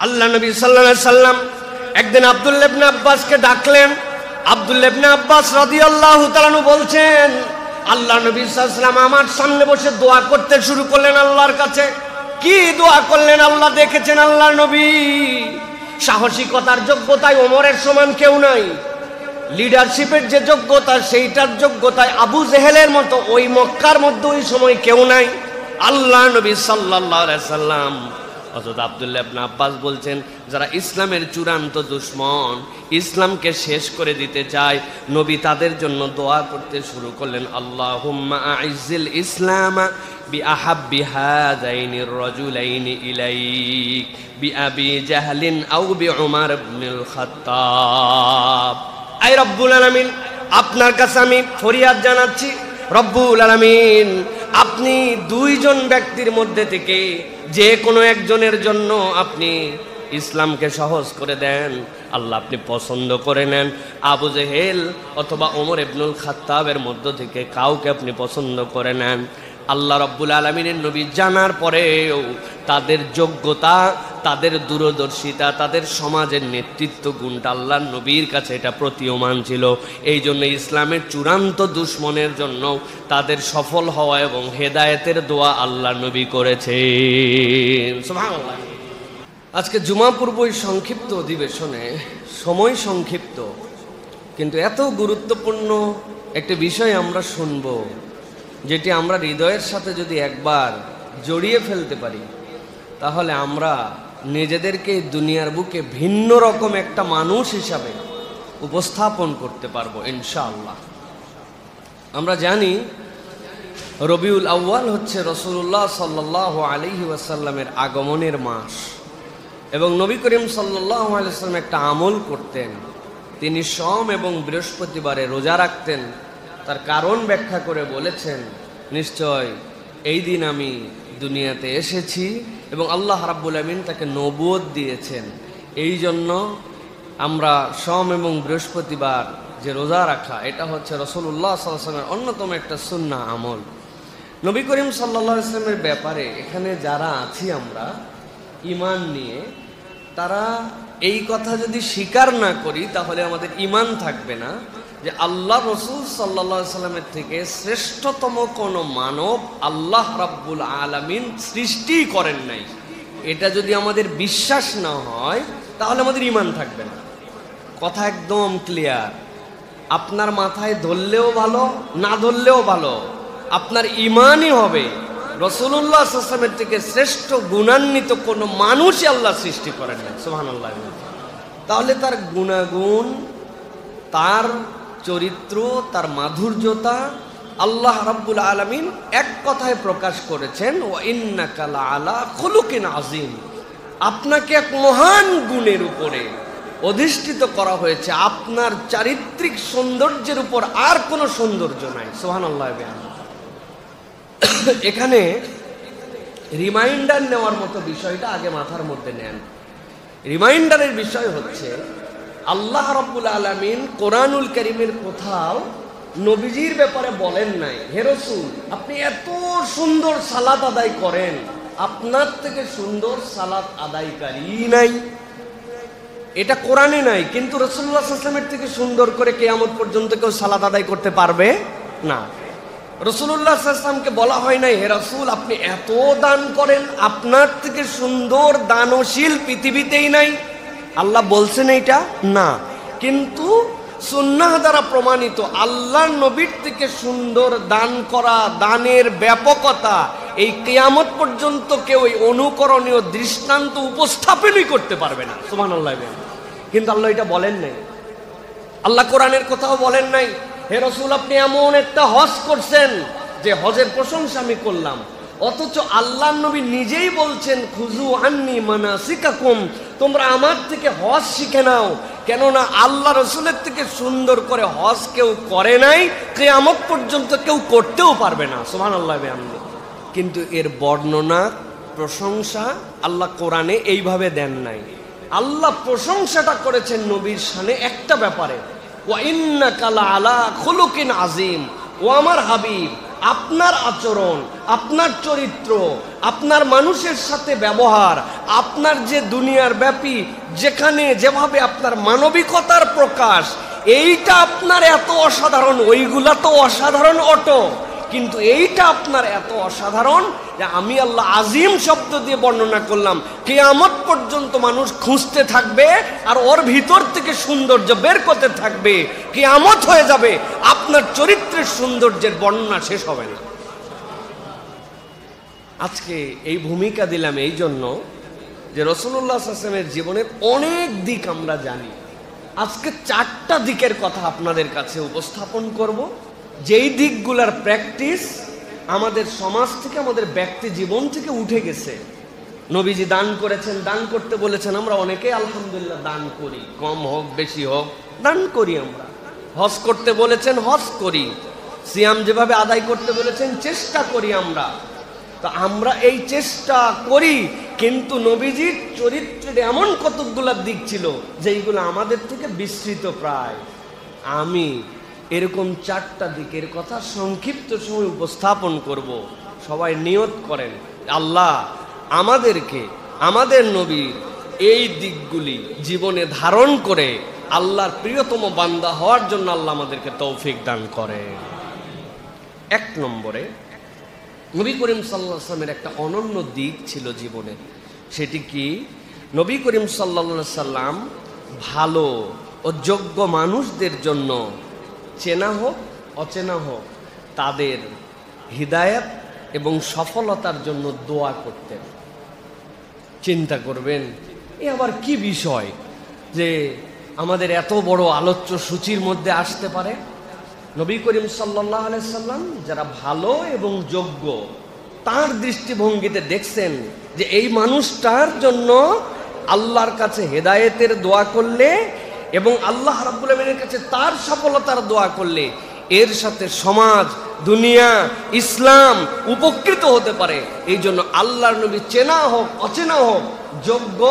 আল্লাহ নবী সাল্লাল্লাহু আলাইহি সাল্লাম একদিন আব্দুল্লাহ ইবনে আব্বাসকে ডাকলেন। আব্দুল্লাহ ইবনে আব্বাস রাদিয়াল্লাহু তাআলা আনহু বলছেন, আল্লাহ নবী সাল্লাল্লাহু আলাইহি সাল্লাম আমার সামনে বসে দোয়া করতে শুরু করলেন আল্লাহর কাছে। কি দোয়া করলেন? আল্লাহ দেখেছেন আল্লাহর নবী সাহসিকতার যোগ্যতায় ওমরের সমান কেউ নাই, লিডারশিপের যে যোগ্যতা সেইটার যোগ্যতায় আবু জেহেলের মতো ওই মক্কার মধ্যে ওই সময় কেউ নাই। আল্লাহ নবী সাল্লাল্লাহু আলাইহি সাল্লাম হযরত আব্দুল্লাহ ইবনে আব্বাস বলছেন, যারা ইসলামের চূড়ান্ত দুশমন, ইসলামকে শেষ করে দিতে চায়, নবী তাদের জন্য দোয়া করতে শুরু করলেন, আল্লাহুম্মা আইজ্জিল ইসলাম বিআহাব্বি হাযাইনির রাজুলাইনি ইলাইক বিআবি জাহলিন আও বিউমর ইবনুল খাত্তাব। আয় রব্বুল আলামিন, আপনার কাছে আমি ফরিয়াদ জানাচ্ছি, রব্বুল আলামিন আপনি দুইজন ব্যক্তির মধ্যে থেকে যে কোনো একজনের জন্য আপনি ইসলামকে সহজ করে দেন। আল্লাহ আপনি পছন্দ করে নেন আবু জেহেল অথবা ওমর ইবনুল খাত্তাবের মধ্য থেকে কাউকে আপনি পছন্দ করে নেন। আল্লাহ রব্বুল আলামিনের নবী জানার পরেও তাদের যোগ্যতা, তাদের দূরদর্শিতা, তাদের সমাজের নেতৃত্ব গুণটা আল্লাহর নবীর কাছে এটা প্রতীয়মান ছিল। এই জন্য ইসলামের চূড়ান্ত দুশমনের জন্য তাদের সফল হওয়া এবং হেদায়েতের দোয়া আল্লাহর নবী করেছেন। সুবহানাল্লাহ। আজকে জুমা পূর্ব এই সংক্ষিপ্ত অধিবেশনে, সময় সংক্ষিপ্ত কিন্তু এত গুরুত্বপূর্ণ একটা বিষয় আমরা শুনব, যেটি আমরা হৃদয়ের সাথে যদি একবার জড়িয়ে ফেলতে পারি তাহলে আমরা নিজেদেরকে দুনিয়ার বুকে ভিন্ন রকম একটা মানুষ হিসাবে উপস্থাপন করতে পারবো ইনশাআল্লাহ। আমরা জানি রবিউল আউয়াল হচ্ছে রাসূলুল্লাহ সাল্লাল্লাহু আলাইহি ওয়াসাল্লামের আগমনের মাস এবং নবী করিম সাল্লাল্লাহু আলাইহি ওয়াসাল্লাম একটা আমল করতেন, তিনি সোম এবং বৃহস্পতিবারে রোজা রাখতেন। তার কারণ ব্যাখ্যা করে বলেছেন, নিশ্চয় এই দিন আমি দুনিয়াতে এসেছি এবং আল্লাহ রাব্বুল আমিন তাকে নবুয়ত দিয়েছেন, এই জন্য আমরা সোম এবং বৃহস্পতিবার যে রোজা রাখা এটা হচ্ছে রাসূলুল্লাহ সাল্লাল্লাহু আলাইহি ওয়াসাল্লামের অন্যতম একটা সুন্নাহ আমল। নবী করিম সাল্লাল্লাহু আলাইহি ওয়াসাল্লামের ব্যাপারে এখানে যারা আছি আমরা ঈমান নিয়ে, তারা এই কথা যদি স্বীকার না করি তাহলে আমাদের ঈমান থাকবে না যে আল্লাহ রসুল সাল্লাল্লাহু আলাইহি ওয়াসাল্লামের থেকে শ্রেষ্ঠতম কোন মানব আল্লাহ রাব্বুল আলামিন সৃষ্টি করেন নাই। এটা যদি আমাদের বিশ্বাস না হয় তাহলে আমাদের ঈমান থাকবে না। কথা একদম ক্লিয়ার। আপনার মাথায় ধরলেও ভালো, না ধরলেও ভালো, আপনার ঈমানই হবে রাসূলুল্লাহ সাল্লাল্লাহু আলাইহি ওয়াসাল্লামের থেকে শ্রেষ্ঠ গুণান্বিত কোনো মানুষই আল্লাহ সৃষ্টি করেন না। সুবহানাল্লাহ। তাহলে তার গুণাগুণ, তার চরিত্র, তার মাধুর্যতা আল্লাহ রাব্বুল আলামিন এক কথায় প্রকাশ করেছেন, ওয়া ইন্নাকা লাআলা খুলুকিন আযীম। আপনাকে এক মহান গুণের উপরে অধিষ্ঠিত করা হয়েছে, আপনার চারিত্রিক সৌন্দর্যের উপর আর কোনো সৌন্দর্য নাই। সুবহানাল্লাহ। এখানে রিমাইন্ডার নেওয়ার মতো বিষয়টা আগে মাথার মধ্যে নেন। রিমাইন্ডারের বিষয় হচ্ছে, আল্লাহ রাব্বুল আলামিন কোরআনুল কারীমের কোথাও নবীজির ব্যাপারে বলেন নাই, হে রাসূল আপনি এত সুন্দর সালাত আদায় করেন, আপনার থেকে সুন্দর সালাত আদায়কারী নাই। এটা কোরআনে নাই, কিন্তু রাসূলুল্লাহ সাল্লাল্লাহু আলাইহি ওয়াসাল্লামের থেকে সুন্দর করে কিয়ামত পর্যন্ত কেউ সালাত আদায় করতে পারবে না। রাসূলুল্লাহ সাল্লাল্লাহু আলাইহি ওয়াসাল্লামকে বলা হয় নাই, হে রাসূল আপনি এত দান করেন, আপনার থেকে সুন্দর দানশীল পৃথিবীতেই নাই। আল্লাহ বলছেন এইটা না, কিন্তু সুন্নাহ দ্বারা প্রমাণিত আল্লাহ নবীর থেকে সুন্দর দান করা, দানের ব্যাপকতা এই কিয়ামত পর্যন্ত কেউ এই অনুকরণীয় দৃষ্টান্ত উপস্থাপনই করতে পারবে না। সুবহানাল্লাহ। কিন্তু আল্লাহ এটা বলেন নাই। আল্লাহ কোরআনের কথাও বলেন নাই, হে রাসূল আপনি এমন একটা হজ করছেন যে হজের প্রশংসা আমি করলাম, অথচ আল্লাহ নবী নিজেই বলছেন, খুযু আন্নী মানাসিকাকুম, তোমরা আমার থেকে হজ শিখে নাও, কেননা আল্লাহ রসুলের থেকে সুন্দর করে হজ কেউ করে নাই, কিয়ামত পর্যন্ত কেউ করতেও পারবে না। সুবহানাল্লাহ। কিন্তু এর বর্ণনা, প্রশংসা আল্লাহ কোরআনে এইভাবে দেন নাই। আল্লাহ প্রশংসাটা করেছেন নবীর শানে একটা ব্যাপারে, ওয়া ইন্নাকা লাআলা খুলুকিন আযীম, ও আমার হাবিব আপনার আচরণ, আপনার চরিত্র, আপনার মানুষের সাথে ব্যবহার, আপনার যে দুনিয়ার ব্যাপী যেখানে যেভাবে আপনার মানবিকতার প্রকাশ, এইটা আপনার এত অসাধারণ, ওইগুলা তো অসাধারণ অটো, কিন্তু এইটা আপনার এত অসাধারণ যে আমি আল্লাহ আজিম শব্দ দিয়ে বর্ণনা করলাম। কিয়ামত পর্যন্ত মানুষ খুঁজতে থাকবে আর ওর ভিতর থেকে সৌন্দর্য বের করতে থাকবে। কিয়ামত হয়ে যাবে, আপনার চরিত্রের সৌন্দর্যের বর্ণনা শেষ হবে না। আজকে এই ভূমিকা দিলাম এই জন্য যে রাসূলুল্লাহ সাল্লাল্লাহু আলাইহি ওয়াসাল্লামের জীবনের অনেক দিক আমরা জানি। আজকে 4টা দিকের কথা আপনাদের কাছে উপস্থাপন করব, যেই দিকগুলার প্র্যাকটিস আমাদের সমাজ থেকে, আমাদের ব্যক্তি জীবন থেকে উঠে গেছে। নবীজি দান করেছেন, দান করতে বলেছেন, আমরা অনেকে আলহামদুলিল্লাহ দান করি, কম হোক বেশি হোক দান করি। আমরা হজ করতে বলেছেন, হজ করি। সিয়াম যেভাবে আদায় করতে বলেছেন চেষ্টা করি আমরা। তো আমরা এই চেষ্টা করি, কিন্তু নবীজির চরিত্রের এমন কতগুলা দিক ছিল যেইগুলো আমাদের থেকে বিস্তৃত প্রায়। আমি এরকম 4টা দিকের কথা সংক্ষিপ্ত সময় উপস্থাপন করব। সবাই নিয়ত করেন, আল্লাহ আমাদেরকে আমাদের নবীর এই দিকগুলি জীবনে ধারণ করে আল্লাহর প্রিয়তম বান্দা হওয়ার জন্য আল্লাহ আমাদেরকে তৌফিক দান করে। 1 নম্বরে নবী করিম সাল্লাল্লাহু আলাইহি ওয়াসাল্লামের একটা অনন্য দিক ছিল জীবনে। সেটি কি? নবী করিম সাল্লাল্লাহু আলাইহি ওয়াসাল্লাম ভালো ও যোগ্য মানুষদের জন্য, চেনা হোক অচেনা হোক, তাদের হিদায়াত এবং সফলতার জন্য দোয়া করতেন। চিন্তা করবেন, এ আবার কি বিষয় যে আমাদের এত বড় আলোচ্য সূচির মধ্যে আসতে পারে? নবী করিম সাল্লাল্লাহু আলাইহি সাল্লাম যারা ভালো এবং যোগ্য, তার দৃষ্টিভঙ্গিতে দেখছেন যে এই মানুষটার জন্য আল্লাহর কাছে হেদায়েতের দোয়া করলে এবং আল্লাহ রাব্বুল আমিনের কাছে তার সফলতার দোয়া করলে এর সাথে সমাজ, দুনিয়া, ইসলাম উপকৃত হতে পারে। এই জন্য আল্লাহর নবী চেনা হোক অচেনা হোক, যোগ্য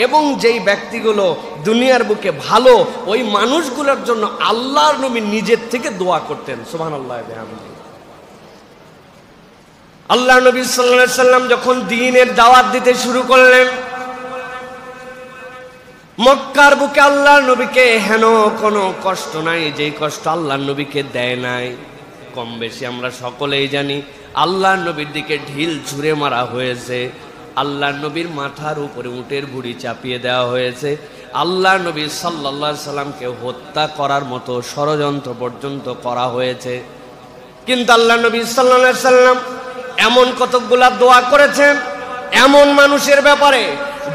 এবং যেই ব্যক্তিগুলো দুনিয়ার বুকে ভালো, ওই মানুষগুলোর জন্য আল্লাহর নবী নিজের থেকে দোয়া করতেন। সুবহানাল্লাহ। আল্লাহ নবী সাল্লাল্লাহু আলাইহি সাল্লাম যখন দ্বীনের দাওয়াত দিতে শুরু করলেন, মক্কার বুকে আল্লাহর নবীকে হেন কোনো কষ্ট নাই যেই কষ্ট আল্লাহর নবীকে দেয় নাই। কম বেশি আমরা সকলেই জানি আল্লাহর নবীর দিকে ঢিল ছুঁড়ে মারা হয়েছে, আল্লাহর নবীর মাথার উপরে উটের ভুঁড়ি চাপিয়ে দেওয়া হয়েছে, আল্লাহর নবী সাল্লাল্লাহু আলাইহি সাল্লামকে হত্যা করার মতো ষড়যন্ত্র পর্যন্ত করা হয়েছে। কিন্তু আল্লাহর নবী সাল্লাল্লাহু আলাইহি সাল্লাম এমন কতগুলা দোয়া করেছেন এমন মানুষের ব্যাপারে,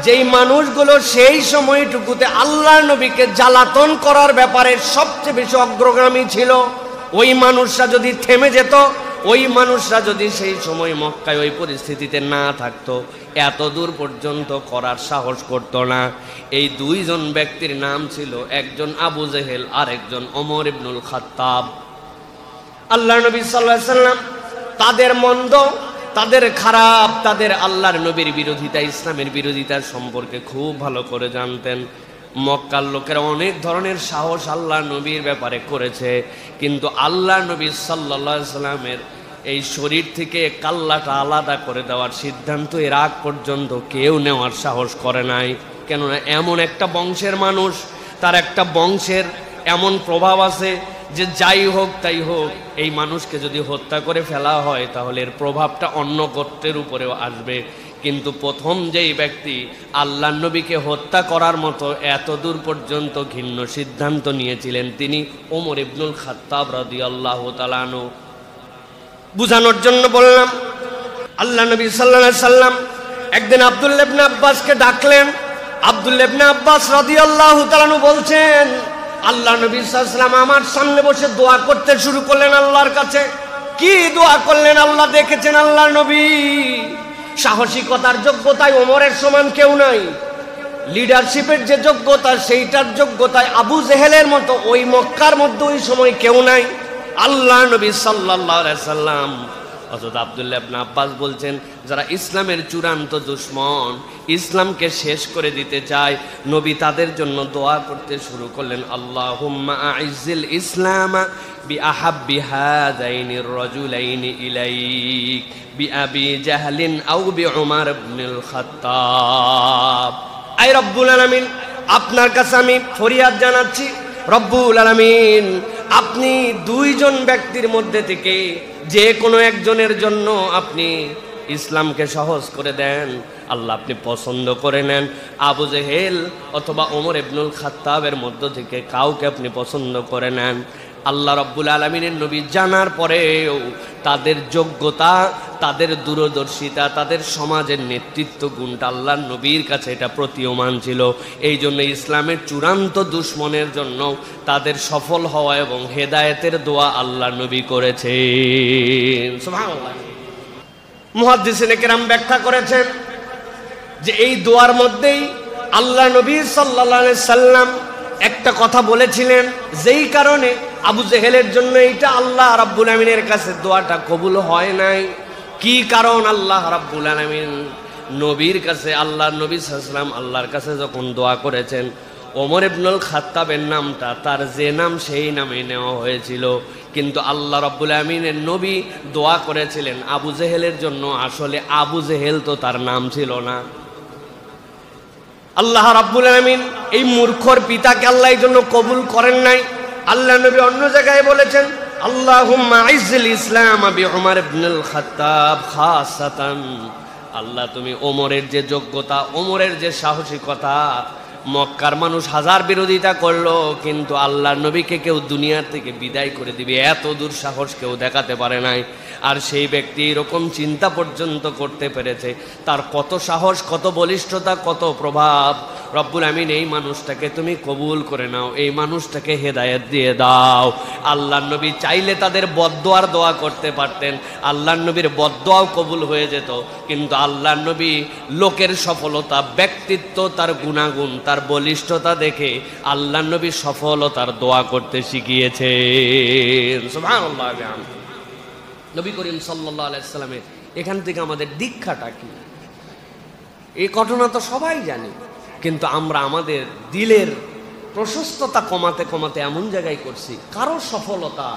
যেই মানুষগুলো সেই সময়টুকুতে আল্লাহর নবীকে জ্বালাতন করার ব্যাপারে সবচেয়ে বেশি অগ্রগামী ছিল। ওই মানুষরা যদি থেমে যেত, ওই মানুষরা যদি সেই সময় মক্কায় ওই পরিস্থিতিতে না থাকতো, এত দূর পর্যন্ত করার সাহস করতো না। এই 2 জন ব্যক্তির নাম ছিল, একজন আবু জেহেল আর একজন ওমর ইবনুল খাত্তাব। আল্লাহর নবী সাল্লাল্লাহু আলাইহি সাল্লাম তাদের মন্দ, তাদের খারাপ, তাদের আল্লাহর নবীর বিরোধিতা, ইসলামের বিরোধিতা সম্পর্কে খুব ভালো করে জানতেন। মক্কার লোকেরা অনেক ধরনের সাহস আল্লাহ নবীর ব্যাপারে করেছে, কিন্তু আল্লাহ নবী সাল্লাল্লাহু আলাইহি সাল্লামের এই শরীর থেকে কাল্লাটা আলাদা করে দেওয়ার সিদ্ধান্ত এর আগ পর্যন্ত কেউ নেওয়ার সাহস করে নাই। কেননা এমন একটা বংশের মানুষ, তার একটা বংশের এমন প্রভাব আছে যে যাই হোক তাই হোক, এই মানুষকে যদি হত্যা করে ফেলা হয় তাহলে এর প্রভাবটা অন্য গোত্রের উপরেও আসবে। কিন্তু প্রথম যেই ব্যক্তি আল্লাহর নবীকে হত্যা করার মতো এত দূর পর্যন্ত ঘৃণ্য সিদ্ধান্ত নিয়েছিলেন, তিনি ওমর ইবনুল খাত্তাব রাদিয়াল্লাহু তাআলা আনহু। বুঝানোর জন্য বললাম, আল্লাহ নবী সাল্লাল্লাহু আলাইহি সাল্লাম একদিন আব্দুল্লাহ ইবনে আব্বাসকে ডাকলেন। আব্দুল্লাহ ইবনে আব্বাস রাদিয়াল্লাহু তাআলা আনহু বলছেন, আল্লাহ নবী সাল্লাল্লাহু আলাইহি সাল্লাম আমার সামনে বসে দোয়া করতে শুরু করলেন আল্লাহর কাছে। কি দোয়া করলেন? আল্লাহ দেখেছেন আল্লাহর নবী সাহসিকতার যোগ্যতায় ওমরের সমান কেউ নাই, লিডারশিপের যে যোগ্যতা সেইটার যোগ্যতায় আবু জেহেলের মতো ওই মক্কার মধ্যে ওই সময় কেউ নাই। আল্লাহ নবী সাল্লাল্লাহু আলাইহি সাল্লাম হযরত আব্দুল্লাহ ইবনে আব্বাস বলছেন, যারা ইসলামের চূড়ান্ত দুশমন, ইসলামকে শেষ করে দিতে চায়, নবী তাদের জন্য দোয়া করতে শুরু করলেন, আল্লাহুম্মা আইজ্জিল ইসলামা বিআহাব্বি হাযাইনির রাজুলাইনি ইলাইক বিআবি জাহলিন আও বিউমর ইবনুল খাত্তাব। আয় রব্বুল আলামিন, আপনার কাছে আমি ফরিয়াদ জানাচ্ছি, রব্বুল আলামিন আপনি দুইজন ব্যক্তির মধ্যে থেকে যে কোনো একজনের জন্য আপনি ইসলামকে সহজ করে দেন। আল্লাহ আপনি পছন্দ করে নেন আবু জেহেল অথবা ওমর ইবনুল খাত্তাবের মধ্য থেকে কাউকে আপনি পছন্দ করে নেন। আল্লাহ রব্বুল আলামিনের নবী জানার পরেও তাদের যোগ্যতা, তাদের দূরদর্শিতা, তাদের সমাজের নেতৃত্ব গুণটা আল্লাহর নবীর কাছে এটা প্রতীয়মান ছিল। এই জন্য ইসলামের চূড়ান্ত দুশমনের জন্য তাদের সফল হওয়া এবং হেদায়েতের দোয়া আল্লাহর নবী করেছেন। সুবহানাল্লাহ। মুহাদ্দিসিনে কেরাম ব্যাখ্যা করেছেন যে এই দোয়ার মধ্যেই আল্লাহ নবী সাল্লাল্লাহু আলাইহি সাল্লাম একটা কথা বলেছিলেন, যেই কারণে আবু জেহেলের জন্য এইটা আল্লাহ রাব্বুল আলামিনের কাছে দোয়াটা কবুল হয় নাই। কি কারণ? আল্লাহ রাব্বুল আলামিন নবীর কাছে, আল্লাহ নবী সাল্লাল্লাহু আলাইহি ওয়াসাল্লাম আল্লাহর কাছে যখন দোয়া করেছেন, ওমর ইবনুল খাত্তাবের নামটা তার যে নাম সেই নামে নেওয়া হয়েছিল, কিন্তু আল্লাহ রাব্বুল আলামিনের নবী দোয়া করেছিলেন আবু জেহেলের জন্য। আসলে আবু জেহেল তো তার নাম ছিল না। আল্লাহ রাব্বুল আলামিন এই মূর্খর পিতাকে আল্লাহ এই জন্য কবুল করেন নাই। আল্লাহ নবী অন্য জায়গায় বলেছেন, আল্লাহুম্মা আইজ্জিল ইসলাম বিউমর ইবনুল খাত্তাব খাসাতান। আল্লাহ তুমি ওমরের যে যোগ্যতা, ওমরের যে সাহসিকতা, মক্কার মানুষ হাজার বিরোধিতা করলো, কিন্তু আল্লাহর নবীকে কেউ দুনিয়ার থেকে বিদায় করে দিবে এত দূর সাহস কেউ দেখাতে পারে নাই। আর সেই ব্যক্তি এরকম চিন্তা পর্যন্ত করতে পেরেছে, তার কত সাহস, কত বলিষ্ঠতা, কত প্রভাব। রব্বুল আমিন এই মানুষটাকে তুমি কবুল করে নাও, এই মানুষটাকে হেদায়েত দিয়ে দাও। আল্লাহর নবী চাইলে তাদের বদদোয়ার দোয়া করতে পারতেন, আল্লাহর নবীর বদদোয়াও কবুল হয়ে যেত, কিন্তু আল্লাহর নবী লোকের সফলতা, ব্যক্তিত্ব, তার গুণাগুণ, তার বলিষ্ঠতা দেখে আল্লাহর নবী সফলতার দোয়া করতে শিখিয়েছেন। সুবহানাল্লাহ। নবী করিম সাল্লাল্লাহু আলাইহি সাল্লামের এখান থেকে আমাদের দীক্ষাটা কি? এই ঘটনা তো সবাই জানি, কিন্তু আমরা আমাদের দিলের প্রশস্ততা কমাতে কমাতে এমন জায়গায় করছি, কারো সফলতা,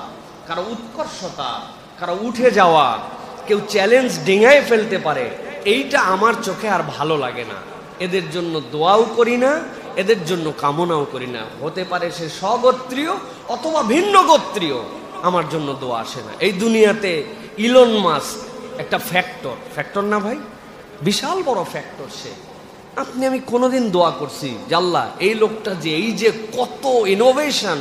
কারো উৎকর্ষতা, কারো উঠে যাওয়া, কেউ চ্যালেঞ্জ ডিঙায় ফেলতে পারে, এইটা আমার চোখে আর ভালো লাগে না। এদের জন্য দোয়াও করি না, এদের জন্য কামনাও করি না। হতে পারে সে স্বগোত্রীয় অথবা ভিন্ন গোত্রীয়, আমার জন্য দোয়া আসে না। এই দুনিয়াতে ইলন মাস্ক একটা ফ্যাক্টর না ভাই, বিশাল বড় ফ্যাক্টর সে। আপনি আমি কোনোদিন দোয়া করছি যে আল্লাহ এই লোকটা যে এই যে কত ইনোভেশন,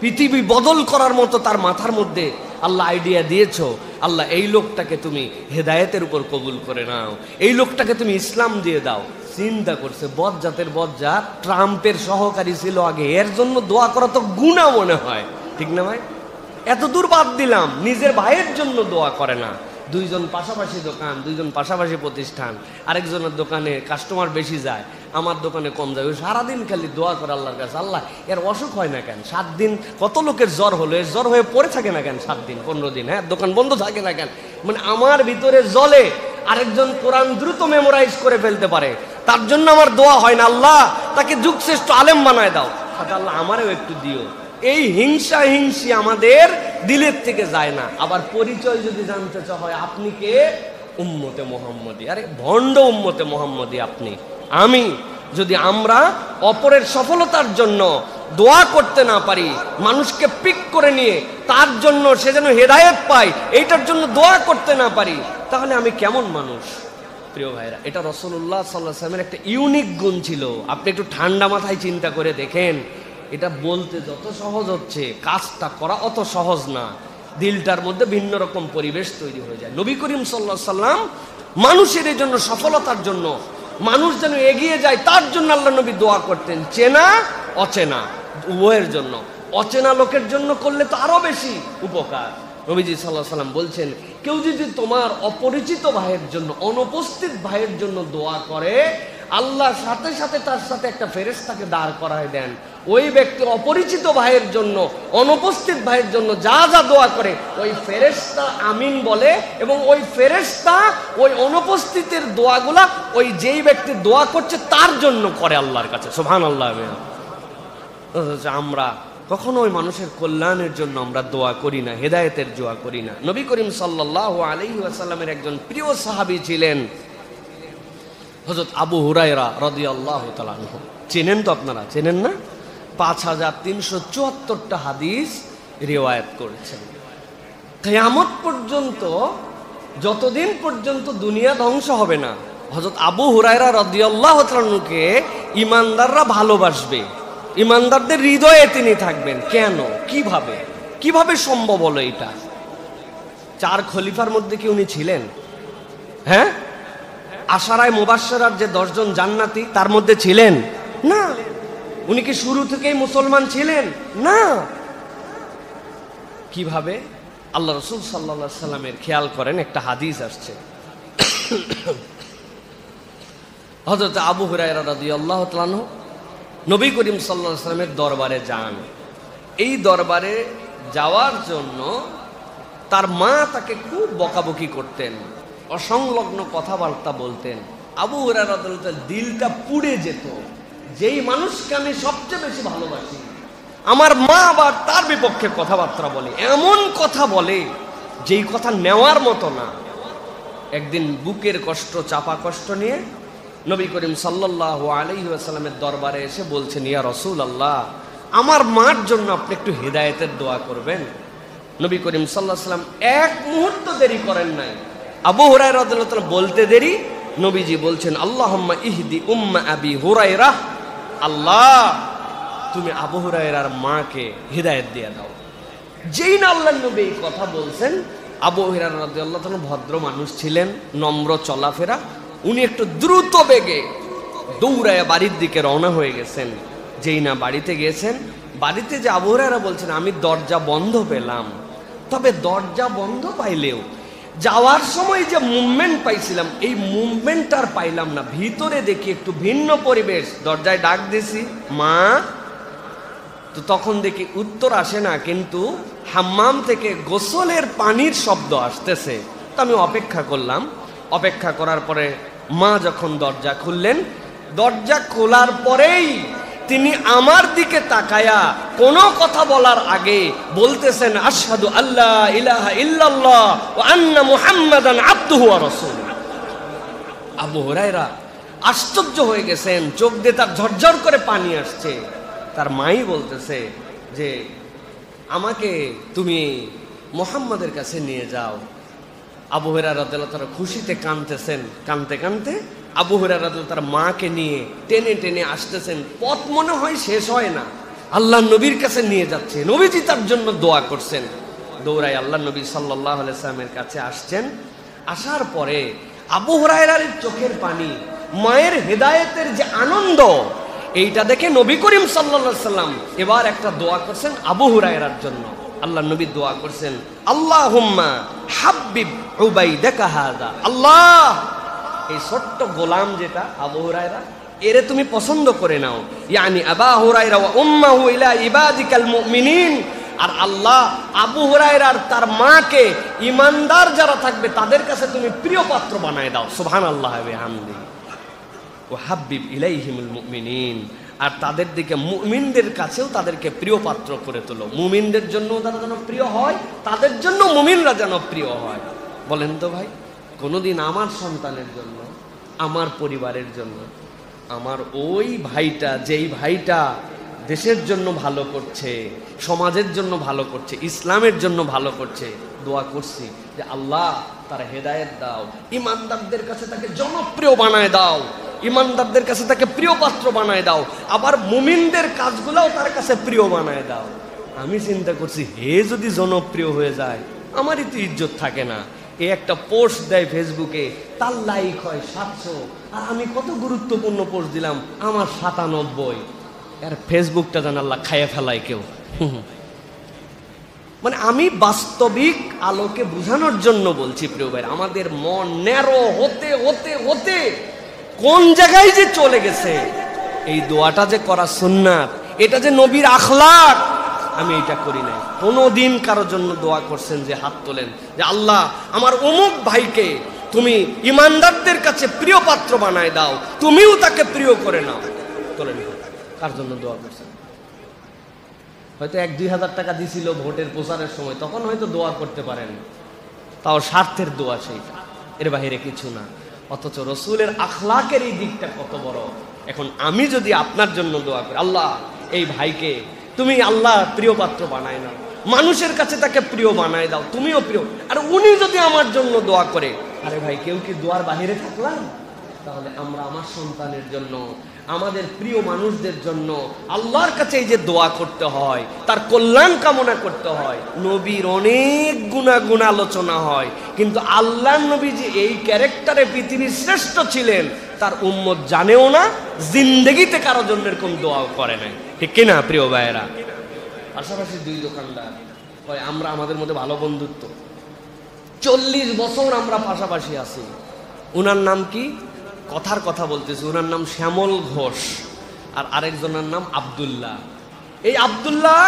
পৃথিবী বদল করার মতো তার মাথার মধ্যে আল্লাহ আইডিয়া দিয়েছো, আল্লাহ এই লোকটাকে তুমি হেদায়েতের উপর কবুল করে নাও, এই লোকটাকে তুমি ইসলাম দিয়ে দাও। চিন্তা করছে বদজাতের বদজাত, ট্রাম্পের সহকারী ছিল আগে, এর জন্য দোয়া করা তো গুনাহ মনে হয়, ঠিক না ভাই? এত দূর বাদ দিলাম, নিজের ভাইয়ের জন্য দোয়া করে না। দুইজন পাশাপাশি দোকান, দুইজন পাশাপাশি প্রতিষ্ঠান, আরেকজনের দোকানে কাস্টমার বেশি যায়, আমার দোকানে কম যায়, সারাদিন খালি দোয়া করে আল্লাহর কাছে, আল্লাহ এর অসুখ হয় না কেন? 7 দিন কত লোকের জ্বর হলো, এর জ্বর হয়ে পড়ে থাকে না কেন? 7 দিন 15 দিন, হ্যাঁ, দোকান বন্ধ থাকে না কেন? মানে আমার ভিতরে জ্বলে, আরেকজন কোরআন দ্রুত মেমোরাইজ করে ফেলতে পারে, তার জন্য আমার দোয়া হয় না, আল্লাহ তাকে যুগশ্রেষ্ঠ আলেম বানায় দাও, আল্লাহ আমারও একটু দিও। এই হিংসা হিংসি আমাদের দিলের থেকে যায় না। আবার পরিচয় যদি জানতে হয়, আপনি কে? উম্মতে মুহাম্মদী। আরে ভণ্ড উম্মতে মুহাম্মদী আপনি, আমি। যদি আমরা অপরের সফলতার জন্য দোয়া করতে না পারি, মানুষকে পিক করে নিয়ে তার জন্য সে যেন হেদায়েত পায়, এইটার জন্য দোয়া করতে না পারি, তাহলে আমি কেমন মানুষ? প্রিয় ভাইরা, এটা রাসূলুল্লাহ সাল্লাল্লাহু আলাইহি ওয়াসাল্লামের একটা ইউনিক গুণ ছিল। আপনি একটু ঠান্ডা মাথায় চিন্তা করে দেখেন, এটা বলতে যত সহজ হচ্ছে, কাজটা করা অত সহজ না। দিলটার মধ্যে ভিন্ন রকম পরিবেশ তৈরি হয়ে যায়। নবী করিম সাল্লাল্লাহু আলাইহি ওয়াসাল্লাম মানুষের এই জন্য, সফলতার জন্য, মানুষ যেন এগিয়ে যায় তার জন্য আল্লাহ নবী দোয়া করতেন, চেনা অচেনা উভয়ের জন্য। অচেনা লোকের জন্য করলে তো আরো বেশি উপকার। নবীজি সাল্লাল্লাহু আলাইহি ওয়াসাল্লাম বলছেন, কেউ যদি তোমার অপরিচিত ভাইয়ের জন্য, অনুপস্থিত ভাইয়ের জন্য দোয়া করে, আল্লাহ সাথে সাথে তার সাথে একটা ফেরেশতাকে দাঁড় করায় দেন। ওই ব্যক্তি অপরিচিত ভাইয়ের জন্য, অনুপস্থিত ভাইয়ের জন্য যা যা দোয়া করে ওই ফেরেশতা আমিন বলে, এবং ওই ফেরেশতা ওই অনুপস্থিতের দোয়াগুলা ওই যেই ব্যক্তি দোয়া করছে তার জন্য করে আল্লাহর কাছে। সুবহানাল্লাহ। আমরা কখনো ওই মানুষের কল্যাণের জন্য আমরা দোয়া করি না, হেদায়েতের দোয়া করি না। নবী করিম সাল্লাল্লাহু আলাইহি ওয়াসাল্লামের একজন প্রিয় সাহাবী ছিলেন হযরত আবু হুরায়রা রাদিয়াল্লাহু তাআলা আনহু। চেনেন তো আপনারা, চেনেন না? 5374টা হাদিস রিওয়ায়াত করেছেন। কিয়ামত পর্যন্ত, যতদিন পর্যন্ত দুনিয়া ধ্বংস হবে না, হযরত আবু হুরায়রা রাদিয়াল্লাহু তাআলা আনহুকে ঈমানদাররা ভালোবাসবে, ঈমানদারদের হৃদয়ে তিনি থাকবেন। কেন, কিভাবে কিভাবে সম্ভব হলো এটা? 4 খলিফার মধ্যে কি উনি ছিলেন? হ্যাঁ, আশারায়ে মুবাশশারার যে 10 জন জান্নাতি তার মধ্যে ছিলেন না। উনি কি শুরু থেকেই মুসলমান ছিলেন? না। কিভাবে? আল্লাহ রাসূল সাল্লাল্লাহু আলাইহি সাল্লামের খেয়াল করেন, একটা হাদিস আসছে, হযরত আবু হুরায়রা রাদিয়াল্লাহু তাআলা আনহু নবী করিম সাল্লাল্লাহু আলাইহি সাল্লামের দরবারে যান। এই দরবারে যাওয়ার জন্য তার মা তাকে খুব বকাবকি করতেন, অসংলগ্ন কথাবার্তা বলতেন। আবু হুরায়রা রাদিয়াল্লাহু তাআলা দিলটা পুড়ে যেত, যেই মানুষকে আমি সবচেয়ে বেশি ভালোবাসি আমার মা আবার তার বিপক্ষে কথাবার্তা বলে, এমন কথা বলে যেই কথা নেওয়ার মতো না। একদিন বুকের কষ্ট, চাপা কষ্ট নিয়ে নবী করিম সাল্লাল্লাহু আলাইহি ওয়াসাল্লামের দরবারে এসে বলছেন, ইয়া রাসূলুল্লাহ, আমার মার জন্য আপনি একটু হেদায়েতের দোয়া করবেন। নবী করিম সাল্লাল্লাহু আলাইহি ওয়াসাল্লাম এক মুহূর্ত দেরি করেন নাই। আবু হুরায়রা রাদিয়াল্লাহু তাআলা বলতে দেরি, নবীজি বলছেন, আল্লাহুম্মা ইহদি উম্মা আবি হুরায়রা, আল্লাহ তুমি আবু হুরায়রার মাকে হেদায়েত দিয়ে দাও। যেই না আল্লাহর নবী এই কথা বলছেন, আবু হুরায়রা রাদিয়াল্লাহু তাআলা ভদ্র মানুষ ছিলেন, নম্র চলাফেরা, উনি একটু দ্রুত বেগে দৌড়ায় বাড়ির দিকে রওনা হয়ে গেছেন। যেই না বাড়িতে গিয়েছেন, বাড়িতে যে আবু হুরায়রা বলছেন, আমি দরজা বন্ধ পেলাম, তবে দরজা বন্ধ পাইলেও যাওয়ার সময় যে মুভমেন্ট পাইছিলাম এই মুভমেন্ট আর পাইলাম না। ভিতরে দেখি একটু ভিন্ন পরিবেশ, দরজায় ডাক দিছি মা, তো তখন দেখি উত্তর আসে না, কিন্তু হাম্মাম থেকে গোসলের পানির শব্দ আসতেছে। তো আমি অপেক্ষা করলাম, অপেক্ষা করার পরে মা যখন দরজা খুললেন, দরজা খোলার পরেই তিনি আমার দিকে তাকায়া কোনো কথা বলার আগে বলতেছেন, আশহাদু আল্লা ইলাহা ইল্লাল্লাহ ওয়া আন্না মুহাম্মাদান আবদুহু ওয়া রাসূলুহু। আবু হুরায়রা আশ্চর্য হয়ে গেছেন, চোখ দিয়ে তার ঝরঝর করে পানি আসছে। তার মাই বলতেছে যে আমাকে তুমি মুহাম্মাদের কাছে নিয়ে যাও। আবু হুরায়রা রাদিয়াল্লাহু তাআলা খুশিতে কাঁদতেছেন, কাঁদতে কাঁদতে আবু হুরায়রা রাদিয়াল্লাহু তাআলা মাকে নিয়ে টেনে টেনে আসতেছেন। পথ মনে হয় শেষ হয় না, আল্লাহ নবীর কাছে নিয়ে যাচ্ছে। নবীজি তার জন্য দোয়া করছেন। দৌড়ায় আল্লাহ নবী সাল্লাল্লাহু আলাইহি সাল্লামের কাছে আসছেন। আসার পরে আবু হুরায়রার চোখের পানি, মায়ের হেদায়েতের যে আনন্দ, এইটা দেখে নবী করিম সাল্লাল্লাহু আলাইহি সাল্লাম এবার একটা দোয়া করছেন আবু হুরায়রার জন্য। আল্লাহ নবী দোয়া করছেন, আল্লাহুম্মা হাব্বিব উবাইদাকা হাযা, আল্লাহ এই ছোট্ট গোলাম যেটা আবু হুরায়রা, এরে তুমি পছন্দ করে নাও। ইয়ানি আবু হুরায়রা ওয়া উম্মাহু ইলা ইবাদিকাল মুমিনিন, আর আল্লাহ আবু হুরায়রার তার মাকে ঈমানদার যারা থাকবে তাদের কাছে তুমি প্রিয় পাত্র বানায় দাও। সুবহানাল্লাহ ওয়া বিহামদিহি ওয়া হাব্বিব ইলাইহিমুল মুমিনিন, আর তাদের দিকে মুমিনদের কাছেও তাদেরকে প্রিয় পাত্র করে তোলো। মুমিনদের জন্য তারা যেন প্রিয় হয়, তাদের জন্য মুমিনরা যেন প্রিয় হয়। বলেন তো ভাই, কোনোদিন আমার সন্তানের জন্য, আমার পরিবারের জন্য, আমার ওই ভাইটা, যেই ভাইটা দেশের জন্য ভালো করছে, সমাজের জন্য ভালো করছে, ইসলামের জন্য ভালো করছে, দোয়া করছি যে আল্লাহ তার হেদায়েত দাও, ঈমানদারদের কাছে তাকে জনপ্রিয় বানায় দাও, ঈমানদারদের কাছে তাকে প্রিয় পাত্র বানায় দাও, আবার মুমিনদের কাজগুলোও তার কাছে প্রিয় বানায় দাও। আমি চিন্তা করছি, হে যদি জনপ্রিয় হয়ে যায় আমারই তো ইজ্জত থাকে না। এ একটা পোস্ট দেয় ফেসবুকে, তার লাইক হয় 700, আর আমি কত গুরুত্বপূর্ণ পোস্ট দিলাম আমার 97। আর ফেসবুকটা যেন আল্লাহ খাইয়ে ফেলায় কেউ। মানে আমি বাস্তবিক আলোকে বোঝানোর জন্য বলছি প্রিয় ভাই, আমাদের মন ন্যারো হতে হতে হতে কোন জায়গায় যে চলে গেছে। এই দোয়াটা যে করা সুন্নাত, এটা যে নবীর আখলাক, আমি এটা করি নাই। কোনদিন কারোর জন্য দোয়া করছেন যে হাত তোলেন যে আল্লাহ আমার অমুক ভাইকে তুমি ইমানদারদের কাছে প্রিয় পাত্র বানায় দাও, তুমিও তাকে প্রিয় করে নাও? তোলেন। কার জন্য দোয়া করছেন? হয়তো 1-2 হাজার টাকা দিছিল ভোটের প্রচারের সময়, তখন হয়তো দোয়া করতে পারেন, তাও স্বার্থের দোয়া সেইটা, এর বাহিরে কিছু না। অথচ রসুলের আখলাকের এই দিকটা কত বড়। এখন আমি যদি আপনার জন্য দোয়া করি, আল্লাহ এই ভাইকে তুমি আল্লাহ প্রিয় পাত্র বানায় নাও, মানুষের কাছে তাকে প্রিয় বানায় দাও, তুমিও প্রিয়। আর উনি যদি আমার জন্য দোয়া করে, আরে ভাই কেউ কি দোয়ার বাহিরে থাকলাম? তাহলে আমরা আমার সন্তানের জন্য, আমাদের প্রিয় মানুষদের জন্য আল্লাহর কাছে এই যে দোয়া করতে হয়, তার কল্যাণ কামনা করতে হয়। নবীর অনেক গুণাগুণ আলোচনা হয়, কিন্তু আল্লাহর নবী যে এই ক্যারেক্টারে পৃথিবীর শ্রেষ্ঠ ছিলেন তার উম্মত জানেও না, জিন্দেগিতে কারো জন্য এরকম দোয়াও করে নাই। ঠিক কিনা প্রিয় ভাইয়েরা? পাশাপাশি 2 দোকানদার, আমরা আমাদের মধ্যে ভালো বন্ধুত্ব, 40 বছর আমরা পাশাপাশি আছি। উনার নাম কি? কথার কথা বলতেছি, ওনার নাম শ্যামল ঘোষ, আর আরেকজনের নাম আব্দুল্লাহ। এই আব্দুল্লাহ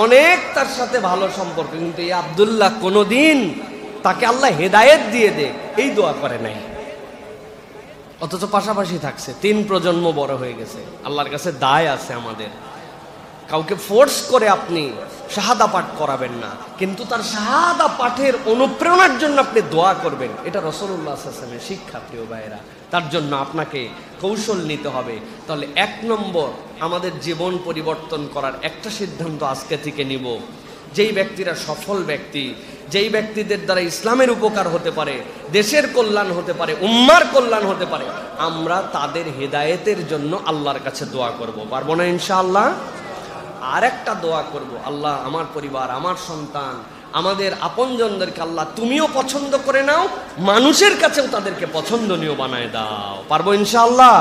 অনেক তার সাথে ভালো সম্পর্ক, কিন্তু এই আব্দুল্লাহ কোনোদিন তাকে আল্লাহ হেদায়েত দিয়ে দে এই দোয়া করে নাই। অথচ পাশাপাশি থাকছে, 3 প্রজন্ম বড় হয়ে গেছে। আল্লাহর কাছে দায় আছে আমাদের। কাউকে ফোর্স করে আপনি শাহাদা পাঠ করাবেন না, কিন্তু তার শাহাদা পাঠের অনুপ্রেরণার জন্য আপনি দোয়া করবেন। এটা রাসূলুল্লাহ সাল্লাল্লাহু আলাইহি ওয়াসাল্লামের শিক্ষা প্রিয় ভাইয়েরা। তার জন্য আপনাকে কৌশল নিতে হবে। তাহলে 1 নম্বর, আমাদের জীবন পরিবর্তন করার একটা সিদ্ধান্ত আজকে থেকে নিব। যেই ব্যক্তিরা সফল ব্যক্তি, যেই ব্যক্তিদের দ্বারা ইসলামের উপকার হতে পারে, দেশের কল্যাণ হতে পারে, উম্মার কল্যাণ হতে পারে, আমরা তাদের হেদায়েতের জন্য আল্লাহর কাছে দোয়া করব। পারবো না ইনশাআল্লাহ? আর একটা দোয়া করব, আল্লাহ আমার পরিবার, আমার সন্তান, আমাদের আপনজনদেরকে আল্লাহ তুমিও পছন্দ করে নাও, মানুষের কাছেও তাদেরকে পছন্দনীয় বানায় দাও। পারবো ইনশাআল্লাহ?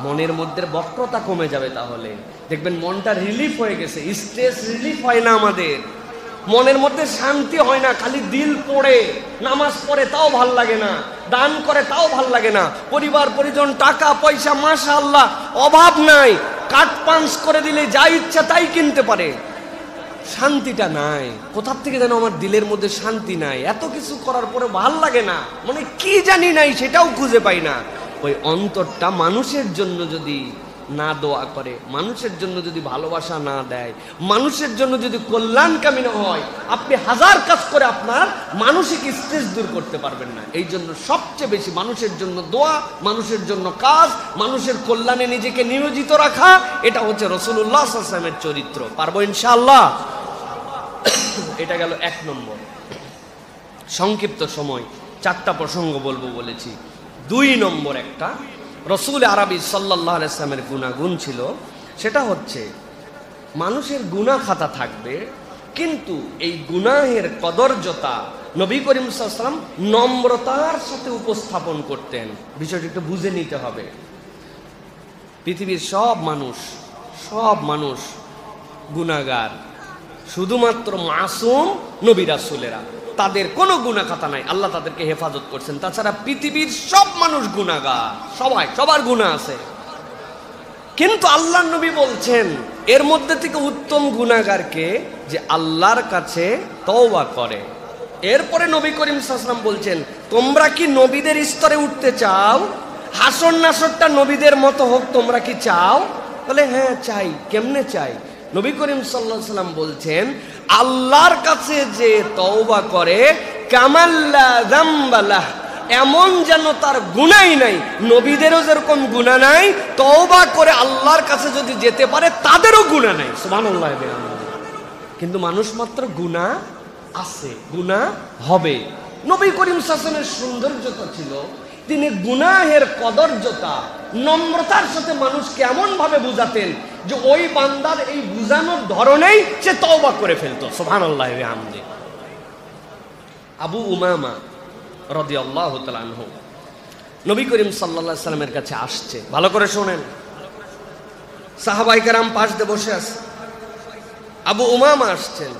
মনের মধ্যে বক্রতা কমে যাবে, তাহলে দেখবেন মনটা রিলিফ হয়ে গেছে। স্ট্রেস রিলিফ হয় না আমাদের, মনের মধ্যে শান্তি হয় না, খালি দিল পড়ে, নামাজ পড়ে তাও ভাল লাগে না, দান করে তাও ভাল লাগে না, পরিবার পরিজন টাকা পয়সা মাশাআল্লাহ অভাব নাই, কাট পাঞ্চ করে দিলে যা ইচ্ছা তাই কিনতে পারে, শান্তিটা নাই। কোথা থেকে যেন আমার দিলের মধ্যে শান্তি নাই, এত কিছু করার পরে ভাল লাগে না, মানে কি জানি নাই সেটাও খুঁজে পাই না। ওই অন্তরটা মানুষের জন্য যদি না দোয়া করে, মানুষের জন্য যদি ভালোবাসা না দেয়, মানুষের জন্য যদি কল্যাণকামী না হয়, আপনি 1000 কাজ করে আপনার মানসিক স্ট্রেস দূর করতে পারবেন না। এই জন্য সবচেয়ে বেশি মানুষের জন্য দোয়া, মানুষের জন্য কাজ, মানুষের কল্যাণে নিজেকে নিয়োজিত রাখা, এটা হচ্ছে রাসূলুল্লাহ সাল্লাল্লাহু আলাইহি ওয়াসাল্লামের চরিত্র। পারবো ইনশাআল্লাহ? এটা গেল 1 নম্বর। সংক্ষিপ্ত সময় 4টা প্রসঙ্গ বলবো বলেছি। 2 নম্বর, একটা রসুল আরবি সাল্লাল্লাহু আলাইহি ওয়াসাল্লামের গুণাগুণ ছিল, সেটা হচ্ছে মানুষের গুনাহ খাতা থাকবে, কিন্তু এই গুনাহের কদর্যতা নবী করিম সাল্লাল্লাহু আলাইহি ওয়াসাল্লাম নম্রতার সাথে উপস্থাপন করতেন। বিষয়টা একটু বুঝে নিতে হবে। পৃথিবীর সব মানুষ গুনাহগার, শুধুমাত্র মাসুম নবী রাসূলেরা, তাদের কোনো গুনাহ খাতা নাই, আল্লাহ তাদেরকে হেফাজত করছেন। তাছাড়া পৃথিবীর সব মানুষ গুনাহগার, সবার গুনাহ আছে, কিন্তু আল্লাহর নবী বলছেন এর মধ্যে থেকে উত্তম গুনাহগারকে যে আল্লাহর কাছে তওবা করে। এরপরে নবী করিম সাল্লাল্লাহু আলাইহি ওয়াসাল্লাম বলছেন, তোমরা কি নবীদের স্তরে উঠতে চাও? হাসর নাসরটা নবীদের মতো হোক, তোমরা কি চাও? বলে হ্যাঁ চাই। কেমনে চাই? নবী করিম সাল্লাল্লাহু আলাইহি ওয়াসাল্লাম বলছেন, আল্লাহর কাছে যে তওবা করে কামাল্লা যামবালাহ, এমন যেন তার গুনাহই নাই। নবীদেরও যেরকম গুনাহ নাই, তওবা করে আল্লাহর কাছে যদি যেতে পারে তাদেরও গুনাহ নাই। সুবহানাল্লাহ। কিন্তু মানুষ মাত্র গুনাহ আছে, গুনাহ হবে। নবী করিম সাল্লাল্লাহু আলাইহি ওয়াসাল্লামের সৌন্দর্যতা ছিল, তিনি গুনাহের কদর্যতা নম্রতার সাথে মানুষকে এমন ভাবে বুঝাতেন যে ওই বান্দার এই বুঝানোর ধরনেই সে তওবা করে ফেলতো। সুবহানাল্লাহ ওয়া বিহামদিহি। আবু উমামা রাদিয়াল্লাহু তাআলা আনহু নবী করিম সাল্লাল্লাহু আলাইহি ওয়াসাল্লামের কাছে আসছে। ভালো করে শুনেন, সাহাবায়ে কেরাম পাশ দিয়ে বসে আছে, আবু উমামা আসছেন।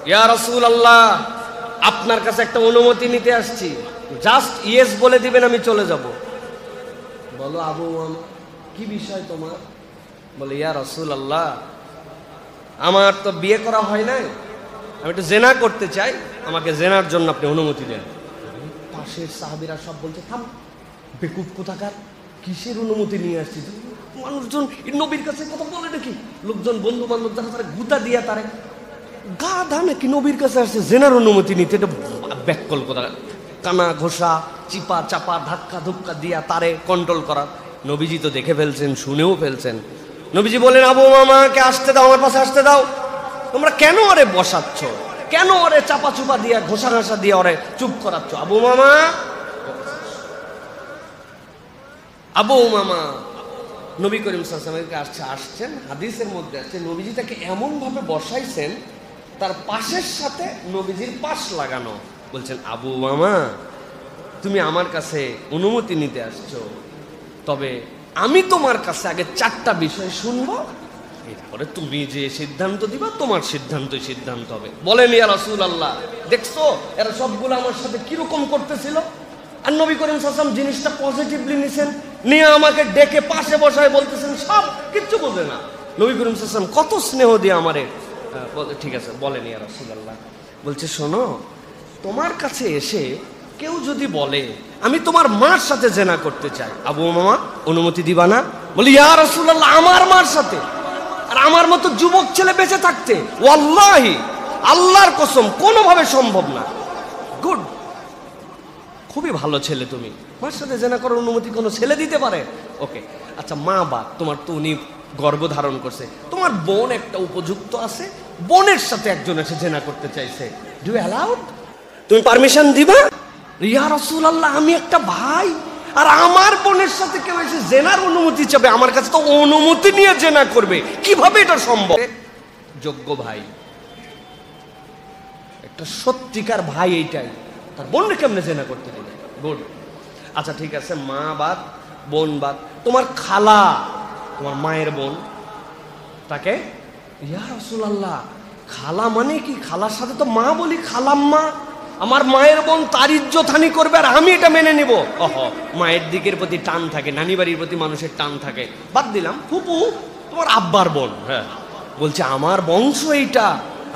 ইয়া রাসূলুল্লাহ, আপনার কাছে একটা অনুমতি নিতে আসছি, জাস্ট ইয়েস বলে দিবেন, আমি চলে যাব। বলো আবু উমামা কি বিষয় তোমার? বলে ইয়া রাসূলুল্লাহ, আমার তো বিয়ে করা হয় নাই, আমি একটু জেনা করতে চাই, আমাকে জেনার জন্য আপনি অনুমতি দেন। পাশের সাহাবীরা সব বলছে থাম, বেকুব কোথাকার, কিসের অনুমতি নিয়ে আসছিস? মানুষজন নবীর কাছে কথা বলে নাকি? লোকজন বন্ধু বান্ধব যারা তারা গুতা দিয়া তারে গাধা নাকি নবীর কাছে আসছে জেনার অনুমতি নিতে? এটা ব্যাককল কথা, কানা ঘোষা চিপা চাপা ধাক্কা ধুক্কা দিয়া তারে কন্ট্রোল করা। নবীজি তো দেখে ফেলছেন, শুনেও ফেলছেন। নবীজি বলেন আবু উমামাকে আসতে দাও, আমার পাশে আসতে দাও। তোমরা কেন ওরে বসাচ্ছ, কেন ওরে চাপা চুপা দিয়া ঘোষা ঘাসা দিয়ে ওরে চুপ করাচ্ছ? আবু উমামা, আবু উমামা নবী করিম সাল্লাল্লাহু আলাইহি ওয়াসাল্লামের আসছেন, হাদিসের মধ্যে আছে নবীজি তাকে এমন ভাবে বসাইছেন তার পাশের সাথে নবীজির পাশ লাগানো। বলছেন আবু উমামা, তুমি আমার কাছে অনুমতি নিতে আসছো, তবে আমি তোমার কাছে আগে 4টা বিষয় শুনবো, এরপরে তুমি যে সিদ্ধান্ত দিবা তোমার সিদ্ধান্তই সিদ্ধান্ত হবে। বলেন ইয়া রাসূলুল্লাহ, দেখছো এরা সবগুলো আমার সাথে কিরকম করতেছিল? আর নবী করিম সাল্লাল্লাহু আলাইহি ওয়াসাল্লাম জিনিসটা পজিটিভলি নিছেন, নিয়ে আমাকে ডেকে পাশে বসায় বলতেছেন সব কিচ্ছু বোঝে না। নবী করিম সাল্লাল্লাহু আলাইহি ওয়াসাল্লাম কত স্নেহ দিয়ে আমারে ঠিক আছে বলেন ইয়া রাসূলুল্লাহ। বলছে শোনো, তোমার কাছে এসে কেউ যদি বলে আমি তোমার মার সাথে জেনা করতে চাই, আবু উমামা অনুমতি দিবা না? বলি ইয়া রাসূলুল্লাহ, আমার মার সাথে? আর আমার মতো যুবক ছেলে বেঁচে থাকতে ওয়াল্লাহি আল্লাহর কসম কোনোভাবে সম্ভব না। গুড, খুবই ভালো ছেলে, তুমি মার সাথে জেনা করার অনুমতি কোনো ছেলে দিতে পারে? ওকে, আচ্ছা মা বাপ তোমার তো উনি গর্ভধারণ করছে, তোমার বোন একটা উপযুক্ত আছে, বোনের সাথে একজন এসে জেনা করতে চাইছে, ডু ইউ অ্যালাউড? তুমি পারমিশন দিবা? ইয়া রাসূলুল্লাহ, আমি একটা ভাই আর আমার বোনের সাথে কেউ এসে জেনার অনুমতি চাবে, আমার কাছে তো অনুমতি নিয়ে জেনা করবে, কিভাবে এটা সম্ভব? যোগ্য ভাই, একটা সত্যিকার ভাই এইটাই, তার বোনকে কেমনে জেনা করতে দিবে? গুড, আচ্ছা ঠিক আছে, মা বাদ বোন বাদ, তোমার খালা, তোমার মায়ের বোন, তাকে ইয়া রাসূলুল্লাহ, খালা মানে কি? খালার সাথে তো মা বলি, খালাম্মা, আমার মায়ের বোন তার ইজ্জতহানি করবে আর আমি এটা মেনে নিব? ওহ, মায়ের দিকের প্রতি টান থাকে, নানি বাড়ির প্রতি মানুষের টান থাকে, বাদ দিলাম। ফুপু তোমার আব্বার বোন, হ্যাঁ, বলছে আমার বংশ এইটা,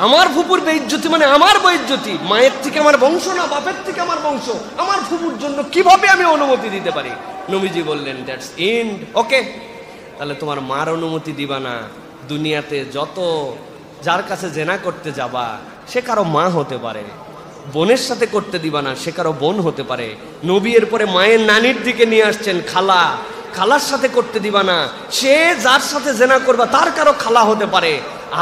আমার ফুপুর বেইজ্জতি মানে আমার বেইজ্জতি, মায়ের থেকে আমার বংশ না, বাপের থেকে আমার বংশ, আমার ফুপুর জন্য কিভাবে আমি অনুমতি দিতে পারি? নবীজি বললেন দ্যাটস এন্ড। ওকে, তাহলে তোমার মার অনুমতি দিবা না। দুনিয়াতে যত যার কাছে জেনা করতে যাবা সে কারো মা হতে পারে, বোনের সাথে করতে দিবা না, সে কারো বোন হতে পারে। নবী এর পরে মায়ের নানির দিকে নিয়ে আসছেন, খালা, খালার সাথে করতে দিবা না, সে যার সাথে জেনা করবা তার কারো খালা হতে পারে।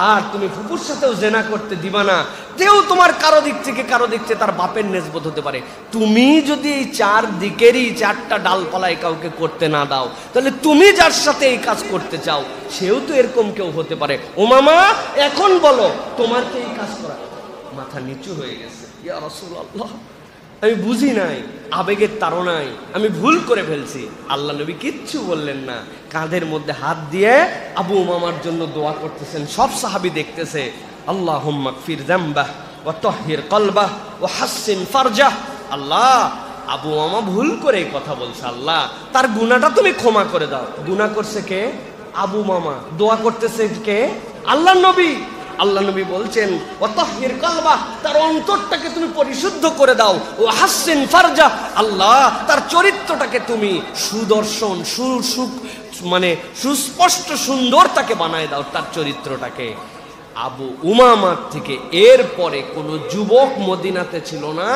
আর তুমি ফুপুর সাথেও জেনা করতে দিবা না, তেও তোমার কারো দিক থেকে তার বাপের নেসবত হতে পারে। তুমি যদি এই 4 দিকেরই 4টা ডালপালায় কাউকে করতে না দাও, তাহলে তুমি যার সাথে এই কাজ করতে চাও সেও তো এরকম কেউ হতে পারে। ও মামা, এখন বলো তোমার কি এই কাজ করা? মাথা নিচু হয়ে গেছে, ইয়া রাসূলুল্লাহ, আমি বুঝি নাই, আবেগের তাড়নায় আমি ভুল করে ফেলছি। আল্লাহ নবী কিচ্ছু বললেন না, কাঁধের মধ্যে হাত দিয়ে আবু উমামার জন্য দোয়া করতেছেন, সব সাহাবী দেখতেছে। আল্লাহুম্মা গফির যামবাহ ওয়া তাহহির কলবাহ ওয়া হাসসিন ফারজাহ। আল্লাহ, আবু উমামা ভুল করে এই কথা বলছে, আল্লাহ তার গুনাহটা তুমি ক্ষমা করে দাও। গুনাহ করছে কে? আবু উমামা। দোয়া করতেছে কে? আল্লাহর নবী। আল্লাহ নবী বলছেন ওয়া তাহহির কলবাহ, তার অন্তরটাকে তুমি পরিশুদ্ধ করে দাও। ও হাসসিন ফারজাহ, আল্লাহ তার চরিত্রটাকে তুমি সুদর্শন মানে সুস্পষ্ট সুন্দর তাকে বানায় দাও, তার চরিত্রটাকে। আবু উমামার থেকে এরপরে কোন যুবক মদিনাতে ছিল না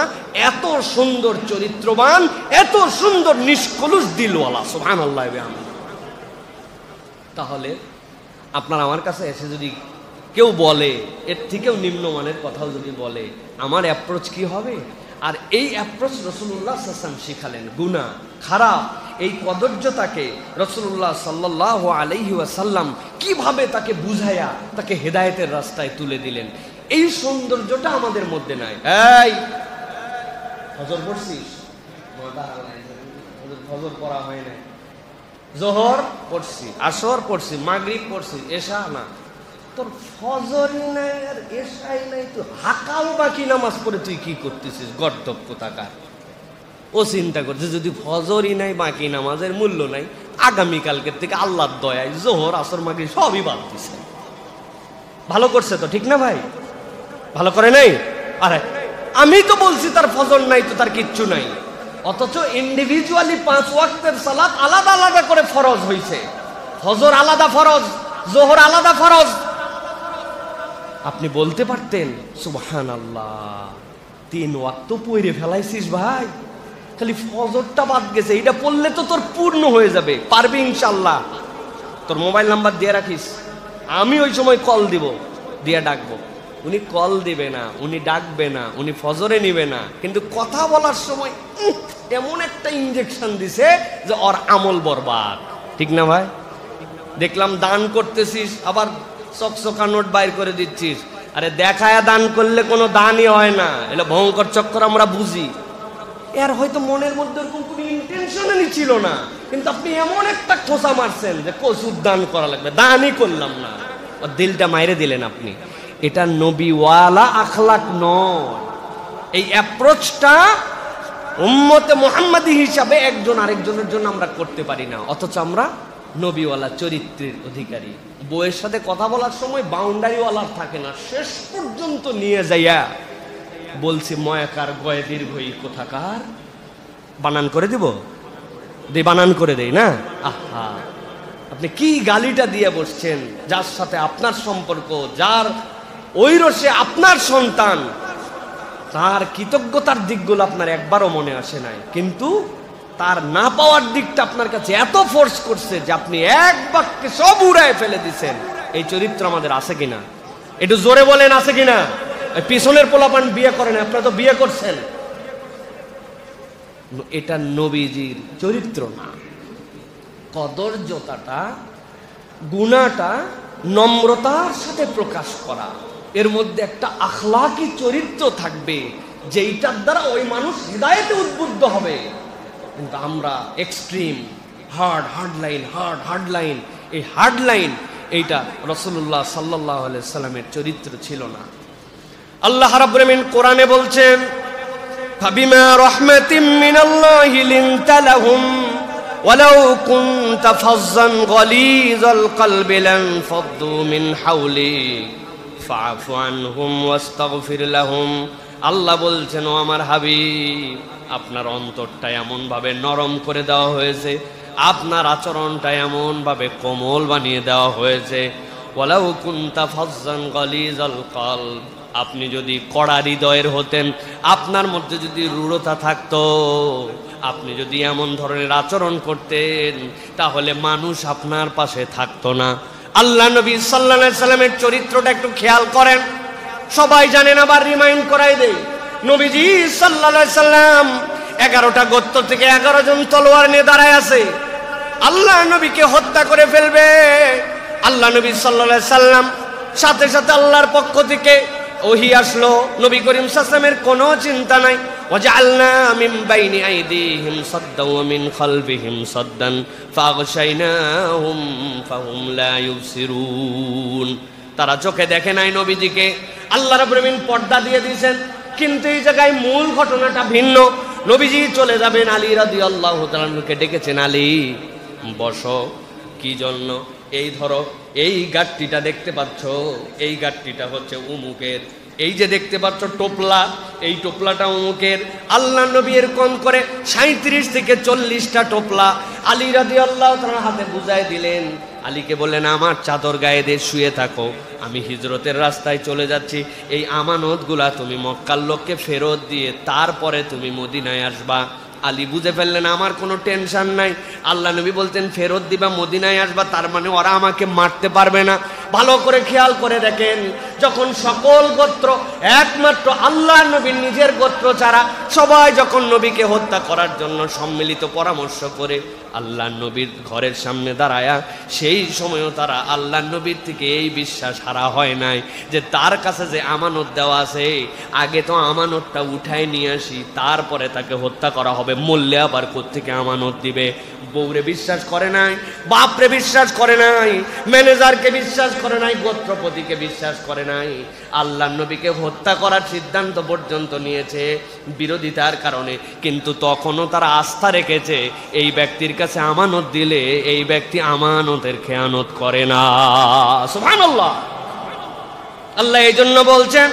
এত সুন্দর চরিত্রবান, এত সুন্দর নিষ্কলুষ দিলওয়ালা, সুবহানাল্লাহ। তাহলে আপনার আমার কাছে এসে যদি কেউ বলে, এর থেকেও নিম্নমানের কথাও যদি বলে, আমার অ্যাপ্রোচ কি হবে? আর এই অ্যাপ্রোচ রাসূলুল্লাহ সাল্লাল্লাহু আলাইহি ওয়াসাল্লাম শিখালেন। গুনাহ, খারাপ, এই কদর্যতাকে রাসূলুল্লাহ সাল্লাল্লাহু আলাইহি ওয়াসাল্লাম কিভাবে তাকে বুঝায়া তাকে হেদায়েতের রাস্তায় তুলে দিলেন, এই সৌন্দর্যটা আমাদের মধ্যে নাই। এই ফজর পড়ছিস? ফজর পড়া হয় না, জোহর পড়ছি, আসর পড়ছি, মাগরিব পড়ছি, এশা না, তোর ফজরই নাই আর এশাই নাই, তুই হাকাও বাকি নামাজ পড়ে তুই কি করতেছিস? গর্দব কোথাকার। ও চিন্তা করছে যদি ফজরই নাই, বাকি নামাজের মূল্য নাই, আগামীকালকের থেকে আল্লাহর দয়ায় জোহর আসর মাগরিব সবই বাদ দিছে। ভালো করছে তো, ঠিক না ভাই? ভালো করে নাই? আরে আমি তো বলছি তার ফজর নাই তো তার কিচ্ছু নাই, অথচ ইন্ডিভিজুয়ালি 5 ওয়াক্তের সালাত আলাদা আলাদা করে ফরজ হইছে। ফজর আলাদা ফরজ, জোহর আলাদা ফরজ। আপনি বলতে পারতেন সুবহানাল্লাহ 3 ওয়াক্ত পড়ে ফেলাইছিস ভাই, খালি ফজরটা বাদ গেছে, এটা পড়লে তো তোর পূর্ণ হয়ে যাবে। পারবি ইনশাআল্লাহ। তোর মোবাইল নাম্বার দিয়ে রাখিস, আমি ওই সময় কল দিব, দিয়ে ডাকবো। উনি কল দিবে না, উনি ডাকবে না, উনি ফজরে নিবে না, কিন্তু কথা বলার সময় এমন একটা ইনজেকশন দিছে যে ওর আমল বরবাদ। ঠিক না ভাই? দেখলাম দান করতেছিস, আবার চকচকা নোট বাইর করে দিচ্ছিস। আরে দেখায়া দান করলে কোনো দানই হয় না, এটা ভয়ঙ্কর চক্কর আমরা বুঝি। এর হয়তো মনের মধ্যে এরকম কোনো ইন্টেনশনই ছিল না, কিন্তু আপনি এমন একটা খোঁচা মারছেন যে কসুর দান করা লাগবে, দানই করলাম না, ওর দিলটা মাইরে দিলেন আপনি। এটা নবীওয়ালা আখলাক নয়। এই অ্যাপ্রোচটা উম্মতে মুহাম্মাদি হিসাবে একজন আরেকজনের জন্য আমরা করতে পারি না, অথচ আমরা নবীওয়ালা চরিত্রের অধিকারী। বউয়ের সাথে কথা বলার সময় বাউন্ডারিওয়ালার থাকে না, শেষ পর্যন্ত নিয়ে যাইয়া বলছি ময়াকার গয়ে দীর্ঘই কোথাকার, বানান করে দিব, বানান করে দেই না? আহা, আপনি কি গালিটা দিয়ে বসছেন যার সাথে আপনার সম্পর্ক, যার ঐরসে আপনার সন্তান, তার কৃতজ্ঞতার দিকগুলো আপনার একবারও মনে আসে নাই, কিন্তু তার না পাওয়ার দিকটা আপনার কাছে এত ফোর্স করছে যে আপনি এক বাক্যে সব উড়ায় ফেলে দিচ্ছেন। এই চরিত্র আমাদের আছে কিনা? একটু জোরে বলেন, আছে কিনা? পিছনের পোলাপান বিয়ে করেন, আপনারা তো বিয়ে করছেন। এটা নবীজির চরিত্র না। কদর্যতাটা, গুণাটা নম্রতার সাথে প্রকাশ করা, এর মধ্যে একটা আখলাকি চরিত্র থাকবে যেইটার দ্বারা ওই মানুষ হিদায়াতে উদ্বুদ্ধ হবে। কিন্তু আমরা এক্সট্রিম হার্ড লাইন, এই হার্ড লাইন এইটা রাসূলুল্লাহ সাল্লাল্লাহু আলাইহি সাল্লামের চরিত্র ছিল না। আল্লাহ রাব্বুল আমিন কোরআনে বলছেন, ফাবিমা রাহমাতিম মিনাল্লাহি লিনতা লাহুম ওয়ালাউ কুনতা ফাজ্জান গালিযাল কলবি লানফাদ্দু মিন হাওলিক ফাআফু আনহুম ওয়াস্তাগফির লাহুম। আল্লাহ বলছেন, ও আমার হাবিব, আপনার অন্তরটা এমন ভাবে নরম করে দেওয়া হয়েছে, আপনার আচরণটা এমন ভাবে কোমল বানিয়ে দেওয়া হয়েছে। ওয়ালাউ কুনতা ফাজ্জান গালিযাল কলব, আপনি যদি কড়া হৃদয়ের হতেন, আপনার মধ্যে যদি রূঢ়তা থাকতো, আপনি যদি এমন ধরনের আচরণ করতেন, তাহলে মানুষ আপনার পাশে থাকতো না। আল্লাহ নবী সাল্লাল্লাহু আলাইহি সাল্লামের চরিত্রটা একটু খেয়াল করেন। সবাই জানেন, আবার রিমাইন্ড করাই দেই। নবীজি সাল্লাল্লাহু আলাইহি সাল্লাম 11টা গোত্র থেকে 11 জন তলোয়ার নিয়ে দাঁড়ায় আছে, আল্লাহ নবীকে হত্যা করে ফেলবে। আল্লাহ নবী সাল্লাল্লাহু আলাইহি সাল্লাম সাথে সাথে আল্লাহর পক্ষ থেকে ওহী আসলো। নবী করিম সাল্লাল্লাহু আলাইহি সাল্লামের কোনো চিন্তা নাই। ওয়াজআলনা মিন বাইনি আইদিহিম সাদ্দান ওয়া মিন খালফিহিম সাদ্দান ফাগশাইনাহুম ফাহুম লা ইউবসিরুন। তারা চোখে দেখে নাই নবীজিকে, আল্লাহ রাব্বুল আমিন পর্দা দিয়ে দিয়েছেন। কিন্তু এই জায়গায় মূল ঘটনাটা ভিন্ন। নবীজি চলে যাবেন, আলী রাদিয়াল্লাহু তাআলা আনহুকে ডেকেছেন, আলী বসো। কি জন্য? এই ধরো, এই গাট্টিটা দেখতে পাচ্ছ, এই গাট্টিটা হচ্ছে উমুকের। এই যে দেখতে পাচ্ছ টোপলা, এই টোপলাটা উমুকের। আল্লাহ নবী এরকম করে 37 থেকে 40টা টোপলা আলী রাদিয়াল্লাহু তাআলার হাতে বুঝাই দিলেন। আলীকে বললেন, আমার চাদর গায়ে দিয়ে শুয়ে থাকো, আমি হিজরতের রাস্তায় চলে যাচ্ছি, এই আমানতগুলা তুমি মক্কার লোককে ফেরত দিয়ে তারপরে তুমি মদিনায় আসবা। আলী বুঝে ফেললেন আমার কোনো টেনশন নাই। আল্লাহ নবী বলতেন ফেরত দিবা, মদিনায় আসবা, তার মানে ওরা আমাকে মারতে পারবে না। ভালো করে খেয়াল করে দেখেন, যখন সকল গোত্র একমাত্র আল্লাহ নবীর নিজের গোত্র ছাড়া সবাই যখন নবীকে হত্যা করার জন্য সম্মিলিত পরামর্শ করে আল্লাহ নবীর ঘরের সামনে দাঁড়ায়া, সেই সময়ও তারা আল্লাহ নবীর থেকে এই বিশ্বাস হারা হয় নাই যে তার কাছে যে আমানত দেওয়া আছে, আগে তো আমানতটা উঠায় নিয়ে আসি, তারপরে তাকে হত্যা করা হবে, মূল্যে আবার কোত্থেকে আমানত দিবে। বউরে বিশ্বাস করে নাই, বাপরে বিশ্বাস করে নাই, ম্যানেজারকে বিশ্বাস করে নাই, গোত্রপতিকে বিশ্বাস করে নাই, আল্লাহর নবীকে হত্যা করার সিদ্ধান্ত পর্যন্ত নিয়েছে বিরোধিতার কারণে। কিন্তু তখনও তারা আস্থা রেখেছে এই ব্যক্তির কাছে আমানত দিলে এই ব্যক্তি আমানতের খেয়ানত করে না। সুবহানাল্লাহ। আল্লাহ এই জন্য বলছেন,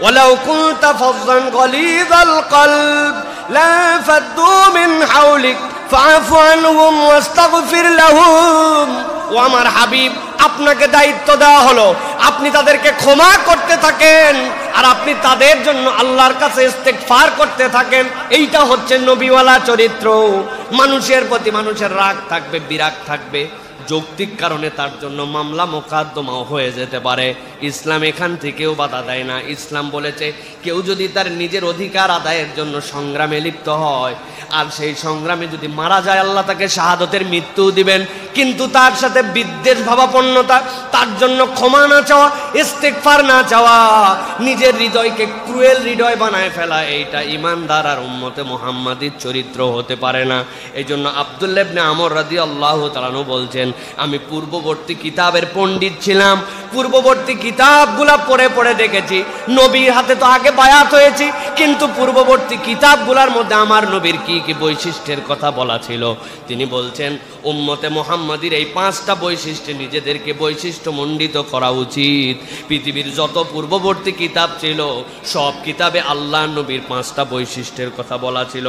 ওয়ালাউ কুনতা ফাযযান গালিযাল কলব লাফাদ্দু মিন হাওলিক ফাআফু আনহুম ওয়াস্তাগফির লাহুম। ও আমার হাবিব, আপনাকে দায়িত্ব দেওয়া হলো আপনি তাদেরকে ক্ষমা করতে থাকেন আর আপনি তাদের জন্য আল্লাহর কাছে ইস্তেগফার করতে থাকেন। এইটা হচ্ছে নবীওয়ালা চরিত্র। মানুষের প্রতি মানুষের রাগ থাকবে, বিরাগ থাকবে, যৌক্তিক কারণে তার জন্য মামলা মোকদ্দমাও হয়ে যেতে পারে। ইসলাম এখান থেকেও বাধা দেয় না। ইসলাম বলেছে কেউ যদি তার নিজের অধিকার আদায়ের জন্য সংগ্রামে লিপ্ত হয় আর সেই সংগ্রামে যদি মারা যায়, আল্লাহ তাকে শাহাদতের মৃত্যু দিবেন। কিন্তু তার সাথে বিদ্বেষ ভাবাপন্নতা, তার জন্য ক্ষমা না চাওয়া, ইস্তেগফার না চাওয়া, নিজের হৃদয়কে ক্রুয়েল হৃদয় বানায় ফেলা, এইটা ইমানদার আর উম্মতে মুহাম্মাদির চরিত্র হতে পারে না। এই জন্য আব্দুল্লাহ ইবনে আমর রাদিয়াল্লাহু তাআলা আনহু বলছেন, আমি পূর্ববর্তী কিতাবের পণ্ডিত ছিলাম, পূর্ববর্তী কিতাবগুলা পড়ে পড়ে দেখেছি, নবীর হাতে তো আগে বায়াত হয়েছি, কিন্তু পূর্ববর্তী কিতাবগুলার মধ্যে আমার নবীর কি কি বৈশিষ্ট্যের কথা বলা ছিল। তিনি বলছেন উম্মতে মুহাম্মাদির এই 5টা বৈশিষ্ট্যে নিজেদেরকে বৈশিষ্ট্যমণ্ডিত করা উচিত। পৃথিবীর যত পূর্ববর্তী কিতাব ছিল সব কিতাবে আল্লাহ নবীর 5টা বৈশিষ্ট্যের কথা বলা ছিল।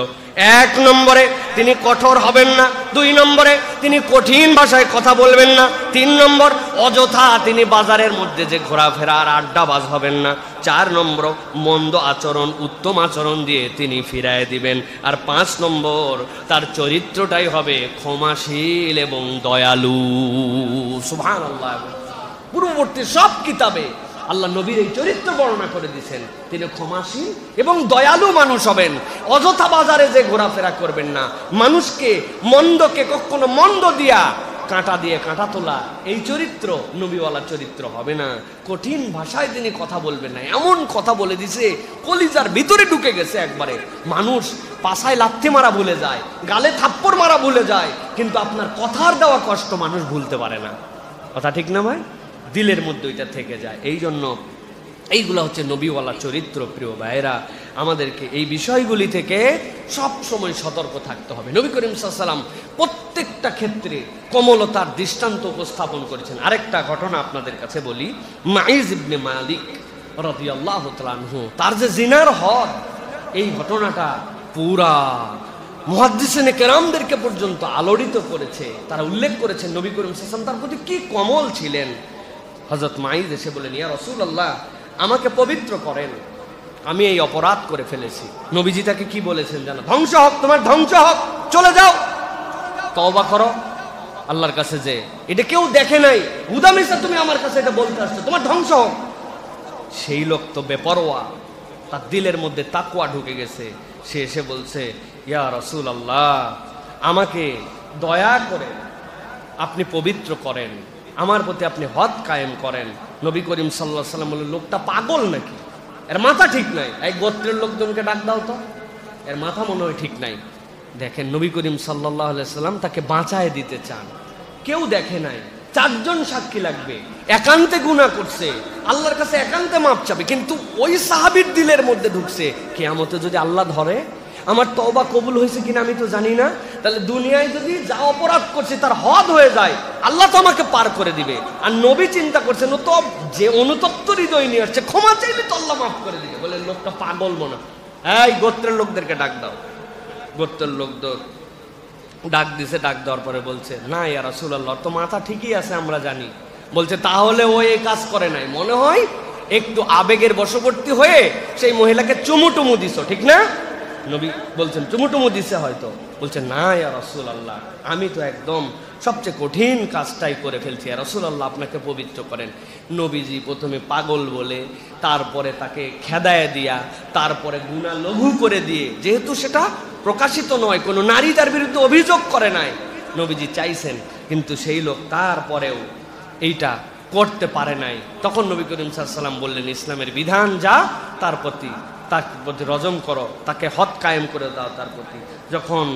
1 নম্বরে তিনি কঠোর হবেন না, 2 নম্বরে তিনি কঠিন ভাষায় কথা বলবেন না, 3 নম্বর অযথা তিনি বাজারের মধ্যে যে ঘোরাফেরা আর আড্ডাবাজ হবেন না, 4 নম্বর মন্দ আচরণ উত্তম আচরণ দিয়ে তিনি ফিরায় দিবেন, আর 5 নম্বর তার চরিত্রটাই হবে ক্ষমাশীল এবং দয়ালু। সুবহানাল্লাহ। পূর্ববর্তী সব কিতাবে আল্লাহ নবীর এই চরিত্র বর্ণনা করে দিয়েছেন, তিনি ক্ষমাশীল এবং দয়ালু মানুষ হবেন। অযথা বাজারে যে ঘোরাফেরা করবেন না, মানুষকে মন্দকে কখনো মন্দ দিয়া কাঁটা দিয়ে কাঁটা তোলা, এই চরিত্র নবীওয়ালা চরিত্র হবে না। কঠিন ভাষায় তিনি কথা বলবেন না, এমন কথা বলে দিছে কলিজার ভিতরে ঢুকে গেছে একবারে। মানুষ পাছায় লাথি মারা ভুলে যায়, গালে থাপ্পড় মারা ভুলে যায়, কিন্তু আপনার কথার দেওয়া কষ্ট মানুষ ভুলতে পারে না। কথা ঠিক না ভাই? দিলের মধ্যে ওইটা থেকে যায়। এই জন্য এইগুলো হচ্ছে নবীওয়ালা চরিত্র। প্রিয় ভাইয়েরা, আমাদেরকে এই বিষয়গুলি থেকে সব সময় সতর্ক থাকতে হবে। নবী করিম সাল্লাল্লাহু আলাইহি ওয়াসাল্লাম প্রত্যেকটা ক্ষেত্রে কমলতার দৃষ্টান্ত উপস্থাপন করেছেন। আরেকটা ঘটনা আপনাদের কাছে বলি। মাইজ ইবনে মালিক রাদিয়াল্লাহু তাআলা আনহু, তার যে জিনার হদ, এই ঘটনাটা পুরা মুহাদ্দিসিনে কেরামদেরকে পর্যন্ত আলোড়িত করেছে। তারা উল্লেখ করেছেন নবী করিম সাল্লাল্লাহু আলাইহি ওয়াসাল্লাম তার প্রতি কি কমল ছিলেন। হযরত মাইজ এসে বলেন, ইয়া রাসূলুল্লাহ, আমাকে পবিত্র করেন, আমি এই অপরাধ করে ফেলেছি। নবীজি তাকে কি বলেছেন জানো? ধ্বংস হোক তোমার, ধ্বংস হোক, চলে যাও, তওবা করো আল্লাহর কাছে। যে এটা কেউ দেখে নাই, হুদামিসা তুমি আমার কাছে এটা বলতে আসছো, তোমার ধ্বংস হোক। সেই লোক তো বেপরোয়া, তার দিলের মধ্যে তাকওয়া ঢুকে গেছে। সে এসে বলছে, ইয়া রাসূলুল্লাহ, আমাকে দয়া করে আপনি পবিত্র করেন, আমার প্রতি আপনি হদ কায়েম করেন। নবী করিম সাল্লাল্লাহু আলাইহি ওয়াসাল্লাম বললেন, লোকটা পাগল নাকি? এর মাথা ঠিক নাই। এই গোত্রের লোকজনকে ডাক দাও তো, এর মাথা মনে হয় ঠিক নাই। দেখেন নবী করিম সাল্লাল্লাহু আলাইহি ওয়াসাল্লাম তাকে বাঁচায় দিতে চান। কেউ দেখে নাই, 4 জন সাক্ষী লাগবে, একান্তে গুনাহ করছে, আল্লাহর কাছে একান্তে মাপ চাবে, কিন্তু ওই সাহাবীর দিলের মধ্যে ঢুকছে, কিয়ামতে যদি আল্লাহ ধরে আমার তওবা কবুল হয়েছে কিনা আমি তো জানি না, তাহলে দুনিয়ায় যদি যা অপরাধ করছে তার হদ হয়ে যায়, আল্লাহ তো আমাকে পার করে দিবে। আর নবী চিন্তা করছেন, ও তো যে অনুতপ্ত হৃদয় নিয়ে আসছে, ক্ষমা চাইলে তো আল্লাহ মাফ করে দিবে। বলে লোকটা পাগল মনে। এই গোত্রের লোকদেরকে ডাক দাও। গোত্রের লোকদের ডাক দিছে, ডাক দেওয়ার পরে বলছে, না ইয়া রাসূলুল্লাহ, তো মাথা ঠিকই আছে আমরা জানি। বলছে তাহলে ও এই কাজ করে নাই, মনে হয় একটু আবেগের বশবর্তী হয়ে সেই মহিলাকে চুমুটুমু দিছো, ঠিক না? নবী বলছেন চুমুটুমু দিছে হয়তো। বলছে না ইয়া রাসূলুল্লাহ, আমি তো একদম সবচেয়ে কঠিন কাজটাই করে ফেলছি, ইয়া রাসূলুল্লাহ আপনাকে পবিত্র করেন। নবীজি প্রথমে পাগল বলে, তারপরে তাকে খেদায় দিয়া, তারপরে গুনাহ লঘু করে দিয়ে, যেহেতু সেটা প্রকাশিত নয়, কোনো নারী তার বিরুদ্ধে অভিযোগ করে নাই, নবীজি চাইছেন, কিন্তু সেই লোক তারপরেও এইটা করতে পারে নাই। তখন নবী করিম সাল্লাল্লাহু আলাইহি ওয়াসাল্লাম বললেন, ইসলামের বিধান যা, তার প্রতি রজম করো, তাকে হদ কায়েম করে দাও তার প্রতি। যখন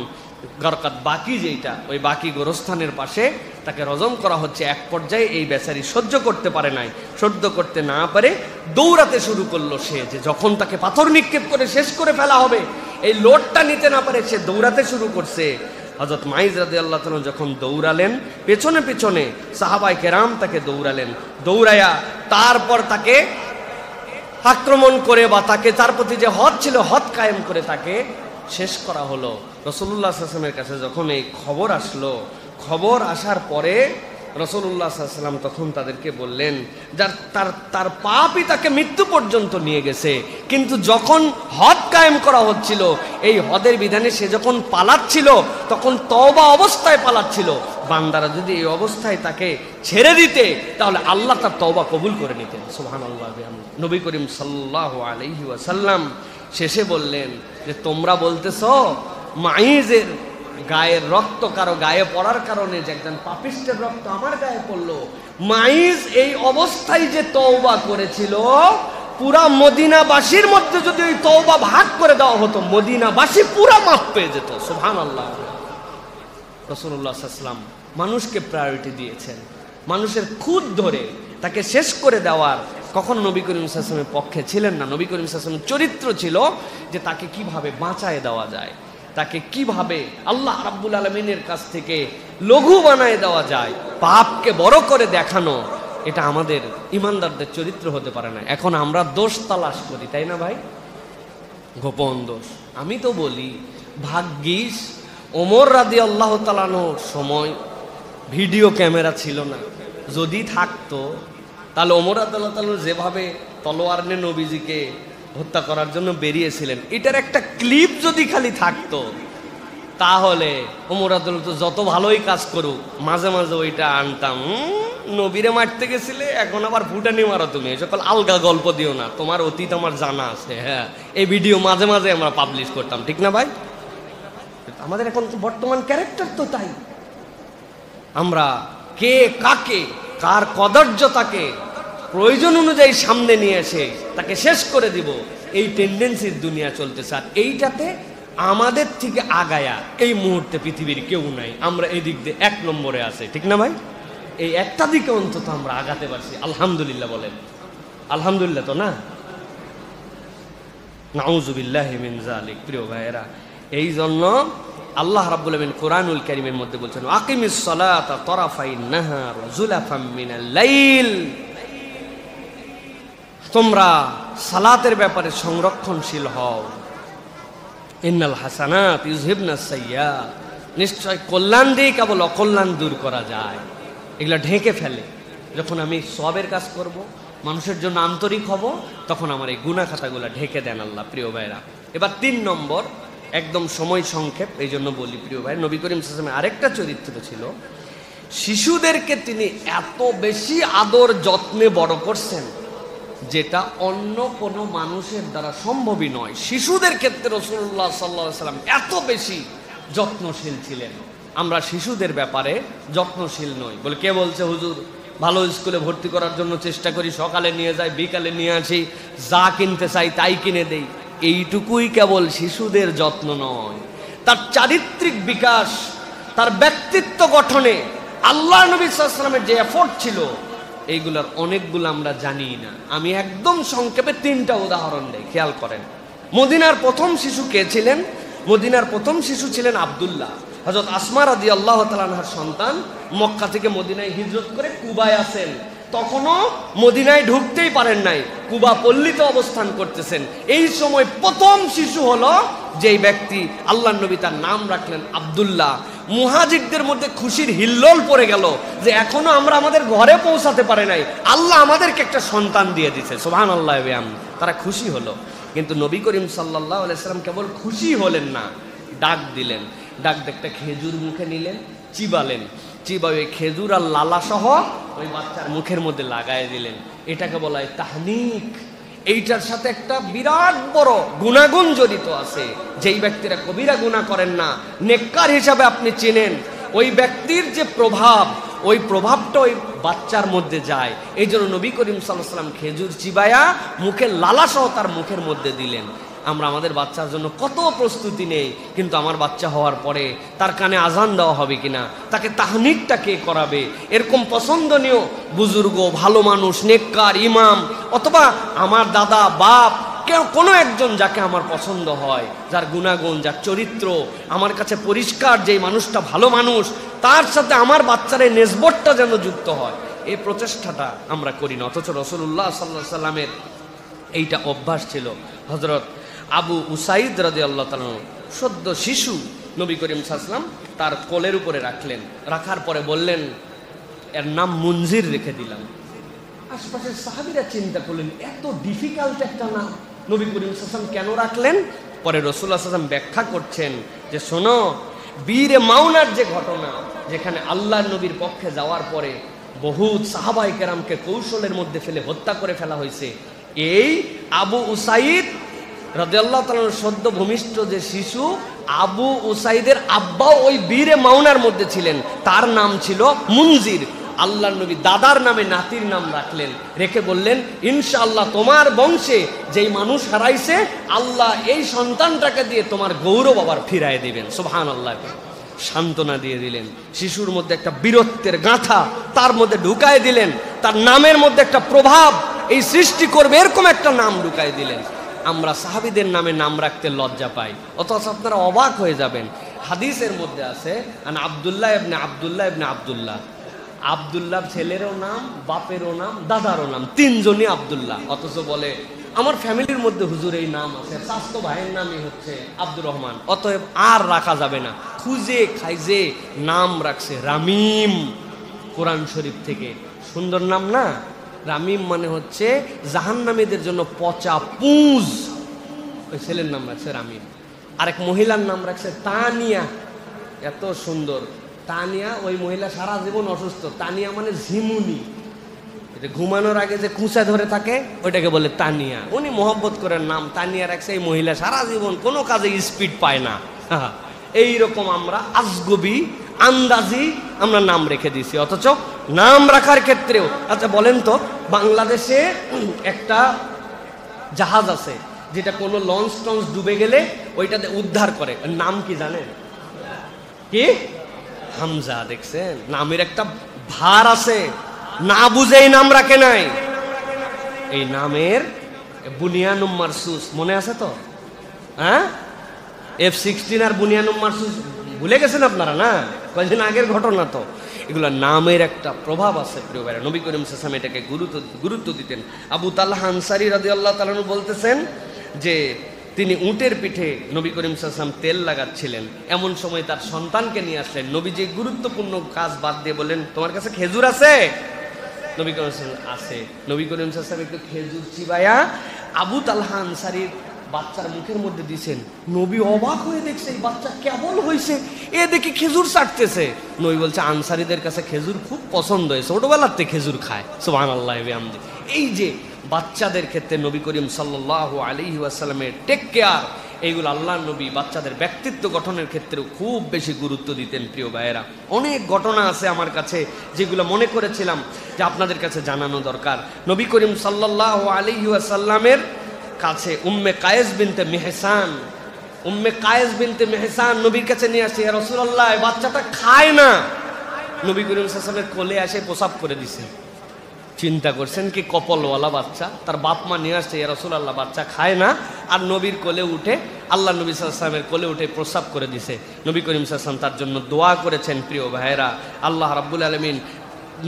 গরকাত বাকি যেটা, ওই বাকি গোরস্থানের পাশে তাকে রজম করা হচ্ছে। এক পর্যায়ে এই বেচারি সহ্য করতে পারে নাই, সহ্য করতে না পারে দৌড়াতে শুরু করলো সে, যে যখন তাকে পাথর নিক্ষেপ করে শেষ করে ফেলা হবে, এই লোডটা নিতে না পারে সে দৌড়াতে শুরু করছে। হযরত মাইজ রাদিয়াল্লাহু তাআলা যখন দৌড়ালেন, পেছনে পেছনে সাহাবায়ে কেরাম তাকে দৌড়ালেন, দৌড়ায়া তারপর তাকে আক্রমণ করে বা তাকে তার প্রতি যে হদ ছিল হদ কায়েম করে তাকে শেষ করা হলো। রাসূলুল্লাহ সাল্লাল্লাহু আলাইহি ওয়াসাল্লামের কাছে যখন এই খবর আসলো, খবর আসার পরে রাসূলুল্লাহ সাল্লাল্লাহু আলাইহি ওয়াসাল্লাম তখন তাদেরকে বললেন, যার তার পাপই তাকে মৃত্যু পর্যন্ত নিয়ে গেছে, কিন্তু যখন হদ কায়েম করা হচ্ছিল, এই হদের বিধানে সে যখন পালাচ্ছিল তখন তওবা অবস্থায় পালাচ্ছিল। বান্দারা যদি এই অবস্থায় তাকে ছেড়ে দিতে তাহলে আল্লাহ তার তওবা কবুল করে নিতেন। সুবহানাল্লাহ। নবী করিম সাল্লাল্লাহু আলাইহি ওয়াসাল্লাম শেষে বললেন যে তোমরা বলতেছো মাইজের গায়ের রক্ত কারো গায়ে পড়ার কারণে যে একজন পাপিষ্টের রক্ত আমার গায়ে পড়লো, মাইজ এই অবস্থায় যে তওবা করেছিল, পুরা মদিনাবাসীর মধ্যে যদি ওই তওবা ভাগ করে দেওয়া হতো, মদিনাবাসী পুরা মাফ পেয়ে যেত। সুবহানাল্লাহ। রাসূলুল্লাহ সাল্লাল্লাহু আলাইহি ওয়াসাল্লাম মানুষকে প্রায়োরিটি দিয়েছেন, মানুষের খুদ ধরে তাকে শেষ করে দেওয়ার কখনো নবী করিম সাল্লাল্লাহু আলাইহি ওয়াসাল্লামের পক্ষে ছিলেন না। নবী করিম সাল্লাল্লাহু আলাইহি ওয়াসাল্লামের চরিত্র ছিল যে তাকে কিভাবে বাঁচায় দেওয়া যায়, তাকে কিভাবে আল্লাহ রাব্বুল আলামিনের কাছ থেকে লঘু বানায় দেওয়া যায়, পাপকে বড় করে দেখানো, এটা আমাদের ইমানদারদের চরিত্র হতে পারে না। এখন আমরা দোষ তালাশ করি, তাই না ভাই? গোপন দোষ। আমি তো বলি ভাগ্যিস ওমর রাদিয়াল্লাহু তাআলা আনহুর সময় ভিডিও ক্যামেরা ছিল না, যদি থাকতো তাহলে ওমর রাদিয়াল্লাহু তাআলা যেভাবে তলোয়ার নিয়ে নবীজিকে হত্যা করার জন্য বেরিয়েছিলেন, এটার একটা ক্লিপ যদি খালি থাকতো তাহলে ওমর রাদিয়াল্লাহু তাআলা যত ভালোই কাজ করুক মাঝে মাঝে ওইটা আনতাম। নবীরে মারতে গেছিলে, এখন আবার ফুটানি মারো তুমি, সকল আলগা গল্প দিও না, তোমার অতীত আমার জানা আছে। হ্যাঁ, এই ভিডিও মাঝে মাঝে আমরা পাবলিশ করতাম, ঠিক না ভাই? আমাদের এখন বর্তমান ক্যারেক্টার তো তাই। আমরা কে কাকে, কার কদর্যতাকে প্রয়োজন অনুযায়ী সামনে নিয়ে এসে তাকে শেষ করে দিব, এই টেন্ডেন্সির দুনিয়া চলতেছে। আর এইটাতে আমাদের থেকে আগায়া এই মুহূর্তে পৃথিবীর কেউ নাই, আমরা এই দিক দিয়ে 1 নম্বরে আছে, ঠিক না ভাই? এই একটা দিকে অন্তত আমরা আগাতে পারছি, আলহামদুলিল্লাহ বলেন। আলহামদুলিল্লাহ তো না? নাউযুবিল্লাহি মিন যালিক। প্রিয় ভাইয়েরা, এই জন্য আল্লাহ রাব্বুল আলামিন কোরআনুল কারীমের মধ্যে বলছেন, আকিমিস সালাতা তারাফাইন নাহার ওয়া যুলাফাম মিনাল লাইল। তোমরা সালাতের ব্যাপারে সংরক্ষণশীল হও। ইন্নাল হাসানাত ইউযহিবনাস সাইয়্যাত। নিশ্চয় কল্যাণ দিয়ে কেবল অকল্যাণ দূর করা যায়। এগুলো ঢেকে ফেলে। যখন আমি সওয়াবের কাজ করব, মানুষের জন্য আন্তরিক হব, তখন আমার এই গুনাহ খাতাগুলো ঢেকে দেন আল্লাহ। প্রিয় ভাইরা, এবার 3 নম্বর, একদম সময় সংক্ষেপ এই জন্য বলি। প্রিয় ভাই, নবী করিম সাল্লাল্লাহু আলাইহি ওয়াসাল্লামের আরেকটা চরিত্র ছিল, শিশুদেরকে তিনি এত বেশি আদর যত্নে বড় করছেন যেটা অন্য কোনো মানুষের দ্বারা সম্ভবই নয়। শিশুদের ক্ষেত্রে রাসূলুল্লাহ সাল্লাল্লাহু আলাইহি ওয়াসাল্লাম এত বেশি যত্নশীল ছিলেন। আমরা শিশুদের ব্যাপারে যত্নশীল নই। বলে কে বলছে হুজুর ভালো স্কুলে ভর্তি করার জন্য চেষ্টা করি, সকালে নিয়ে যাই, বিকালে নিয়ে আসি, যা কিনতে চাই তাই কিনে দেই। এইটুকুই কেবল শিশুদের যত্ন নয়, তার চারিত্রিক বিকাশ, তার ব্যক্তিত্ব গঠনে আল্লাহ নবী সাল্লাল্লাহু আলাইহি ওয়াসাল্লামের যে এফোর্ট ছিল, এইগুলোর অনেকগুলো আমরা জানি না। আমি একদম সংক্ষেপে 3টা উদাহরণ দেই, খেয়াল করেন। মদিনার প্রথম শিশু কে ছিলেন? মদিনার প্রথম শিশু ছিলেন আব্দুল্লাহ। হযরত আসমা রাদিয়াল্লাহু তাআলা আনহার সন্তান, মক্কা থেকে মদিনায় হিজরত করে কুবায় আছেন, তখনও মদিনায় ঢুকতেই পারেন নাই, কুবা পল্লীতে অবস্থান করতেছেন। এই সময় প্রথম শিশু হলো যেই ব্যক্তি, আল্লাহর নবী তার নাম রাখলেন আব্দুল্লাহ। মুহাজিরদের মধ্যে খুশির হিল্লোল পড়ে গেল যে এখনো আমরা আমাদের ঘরে পৌঁছাতে পারে নাই, আল্লাহ আমাদেরকে একটা সন্তান দিয়ে দিয়েছে। সুবহানাল্লাহ। তারা খুশি হলো। কিন্তু নবী করিম সাল্লাল্লাহু আলাইহি ওয়াসাল্লাম কেবল খুশি হলেন না, ডাক দিলেন। ডাক দেখতে খেজুর মুখে নিলেন, চিবালেন, চিবাবে খেজুর আর লালা সহ ওই বাচ্চার মুখের মধ্যে লাগায় দিলেন। এটাকে বলা হয় তাহনিক। এইটার সাথে একটা বিরাট বড় গুণাগুণ জড়িত আছে। যেই ব্যক্তিরা কবিরা গুনাহ করেন না, নেককার হিসাবে আপনি চেনেন, ওই ব্যক্তির যে প্রভাব, ওই প্রভাবটা ওই বাচ্চার মধ্যে যায়। এই জন্য নবী করিম সাল্লাল্লাহু আলাইহি ওয়াসাল্লাম খেজুর চিবায়া মুখে লালা সহ তার মুখের মধ্যে দিলেন। আমরা আমাদের বাচ্চার জন্য কত প্রস্তুতি নেই, কিন্তু আমার বাচ্চা হওয়ার পরে তার কানে আজান দেওয়া হবে কিনা, তাকে তাহনিকটা কে করাবে, এরকম পছন্দনীয় বুজুর্গ, ভালো মানুষ, নেককার, ইমাম, অথবা আমার দাদা, বাপ, কেউ কোনো একজন যাকে আমার পছন্দ হয়, যার গুণাগুণ, যার চরিত্র আমার কাছে পরিষ্কার, যেই মানুষটা ভালো মানুষ, তার সাথে আমার বাচ্চার এই নেসবতটা যেন যুক্ত হয়, এই প্রচেষ্টাটা আমরা করি না। অথচ রাসূলুল্লাহ সাল্লাল্লাহু আলাইহি সাল্লামের এইটা অভ্যাস ছিল। হযরত আবু উসাইদ রাদিয়াল্লাহু তাআলা সদ্য শিশু নবী করিম সাল্লাল্লাহু আলাইহি ওয়াসাল্লাম তার কোলের উপরে রাখলেন, রাখার পরে বললেন এর নাম মুনজির রেখে দিলাম। আশপাশের সাহাবীরা চিন্তা করলেন এত ডিফিকাল্ট একটা নাম নবী করিম সাল্লাল্লাহু আলাইহি ওয়াসাল্লাম কেন রাখলেন? পরে রাসূলুল্লাহ সাল্লাল্লাহু আলাইহি ওয়াসাল্লাম ব্যাখ্যা করছেন যে শোনো, বীরে মাউনার যে ঘটনা, যেখানে আল্লাহর নবীর পক্ষে যাওয়ার পরে বহুত সাহাবায়ে কেরামকে কৌশলের মধ্যে ফেলে হত্যা করে ফেলা হয়েছে, এই আবু উসাইদ রাদিয়াল্লাহু তাআলা সদ্য ভূমিষ্ঠ যে শিশু, আবু উসাইদের আব্বাও ওই বীরে মাউনার মধ্যে ছিলেন, তার নাম ছিল মুনজির। আল্লাহর নবী দাদার নামে নাতির নাম রাখলেন, রেখে বললেন ইনশাআল্লাহ তোমার বংশে যেই মানুষ হারাইছে আল্লাহ এই সন্তানটাকে দিয়ে তোমার গৌরব আবার ফিরায় দিবেন। সুবহানাল্লাহ, সান্ত্বনা দিয়ে দিলেন। শিশুর মধ্যে একটা বীরত্বের গাঁথা তার মধ্যে ঢুকায় দিলেন, তার নামের মধ্যে একটা প্রভাব এই সৃষ্টি করবে এরকম একটা নাম ঢুকায় দিলেন। আমরা সাহাবীদের নামে নাম রাখতে লজ্জা পাই, অথচ আপনারা অবাক হয়ে যাবেন, হাদিসের মধ্যে আছে আব্দুল্লাহ ইবনে আব্দুল্লাহ ইবনে আব্দুল্লাহ, আব্দুল্লাহ ছেলেরও নাম, বাপেরও নাম, দাদারও নাম, তিনজনই আব্দুল্লাহ। অথচ বলে আমার ফ্যামিলির মধ্যে হুজুর এই নাম আছে, স্বাস্থ্য ভাইয়ের নামই হচ্ছে আব্দুর রহমান, অতএব আর রাখা যাবে না। খুঁজে খাইজে নাম রাখছে রামিম, কোরআন শরীফ থেকে। সুন্দর নাম না? রামিম মানে হচ্ছে জাহান্নামীদের জন্য পচা পুঁজ। ওই ছেলের নাম রাখছে রামিম। আরেক মহিলার নাম রাখছে তানিয়া, এত সুন্দর তানিয়া। ওই মহিলা সারা জীবন অসুস্থ, তানিয়া মানে ঝিমুনি, ঘুমানোর আগে যে কুঁচা ধরে থাকে ওইটাকে বলে তানিয়া। উনি মোহব্বত করেন নাম তানিয়া রাখছে। এই মহিলা সারা জীবন কোনো কাজে স্পিড পায় না। এইরকম আমরা আজগবি আন্দাজি আমরা নাম রেখে দিছি, অথচ নাম রাখার ক্ষেত্রেও। আচ্ছা বলেন তো, বাংলাদেশে একটা জাহাজ আছে যেটা কোনো লঞ্চ টঞ্চ ডুবে গেলে ওইটাতে উদ্ধার করে, নাম কি জানেন? কি? হামজা। দেখছেন, নামের একটা ভার আছে, না বুঝেই নাম রাখে নাই। এই নামের বুনিয়ানুম মারসুস মনে আছে তো? হ্যাঁ, F-16 আর বুনিয়ানুম মারসুস ভুলে গেছেন আপনারা না? কয়েকদিন আগের ঘটনা তো। এগুলো নামের একটা প্রভাব আছে প্রিয় ভাইরা। নবী করিম সাল্লাল্লাহু আলাইহি ওয়াসাল্লাম এটাকে গুরুত্ব দিতেন। আবু তালহা আনসারী রাদিয়াল্লাহু তাআলা আনহু বলতেছেন যে তিনি উটের পিঠে নবী করিম সাল্লাল্লাহু আলাইহি ওয়াসাল্লাম তেল লাগাচ্ছিলেন, এমন সময় তার সন্তানকে নিয়ে আসলেন। নবীজি গুরুত্বপূর্ণ কাজ বাদ দিয়ে বললেন তোমার কাছে খেজুর আছে? নবী করিম সাল্লাল্লাহু আলাইহি ওয়াসাল্লাম আছে। নবী করিম সাল্লাল্লাহু আলাইহি ওয়াসাল্লাম একটু খেজুর চিবায়া আবু তালহা আনসারীর বাচ্চার মুখের মধ্যে দিয়েছেন। নবী অবাক হয়ে দেখছে এই বাচ্চা কেবল হয়েছে, এ দেখি খেজুর চাটতেছে। নবী বলছে আনসারীদের কাছে খেজুর খুব পছন্দ হয়েছে, ছোটবেলাতে খেজুর খায়। সুবহানাল্লাহ বিহামদি। এই যে বাচ্চাদের ক্ষেত্রে নবী করিম সাল্লাল্লাহু আলাইহি ওয়াসাল্লামের টেক কেয়ার, এইগুলো আল্লাহর নবী বাচ্চাদের ব্যক্তিত্ব গঠনের ক্ষেত্রেও খুব বেশি গুরুত্ব দিতেন। প্রিয় ভাইয়েরা, অনেক ঘটনা আছে আমার কাছে যেগুলো মনে করেছিলাম যে আপনাদের কাছে জানানো দরকার। নবী করিম সাল্লাল্লাহু আলাইহি ওয়াসাল্লামের কাছে উম্মে কায়েস বিনতে মেহসান নবীর কাছে নিয়ে আসছে, ইয়া রাসূলুল্লাহ বাচ্চাটা খায় না। নবী করিম সাল্লাল্লাহু আলাইহি ওয়াসাল্লামের কোলে এসে প্রসাব করে দিছে। চিন্তা করছেন কি কপালওয়ালা বাচ্চা, তার বাপ মা নিয়ে আসছে, ইয়া রাসূলুল্লাহ বাচ্চা খায় না, আর নবীর কোলে উঠে আল্লাহ নবী সাল্লাল্লাহু আলাইহি ওয়াসাল্লামের কোলে উঠে প্রসাব করে দিছে। নবী করিম সাল্লাল্লাহু আলাইহি ওয়াসাল্লাম তার জন্য দোয়া করেছেন। প্রিয় ভাইয়েরা, আল্লাহ রাব্বুল আলামিন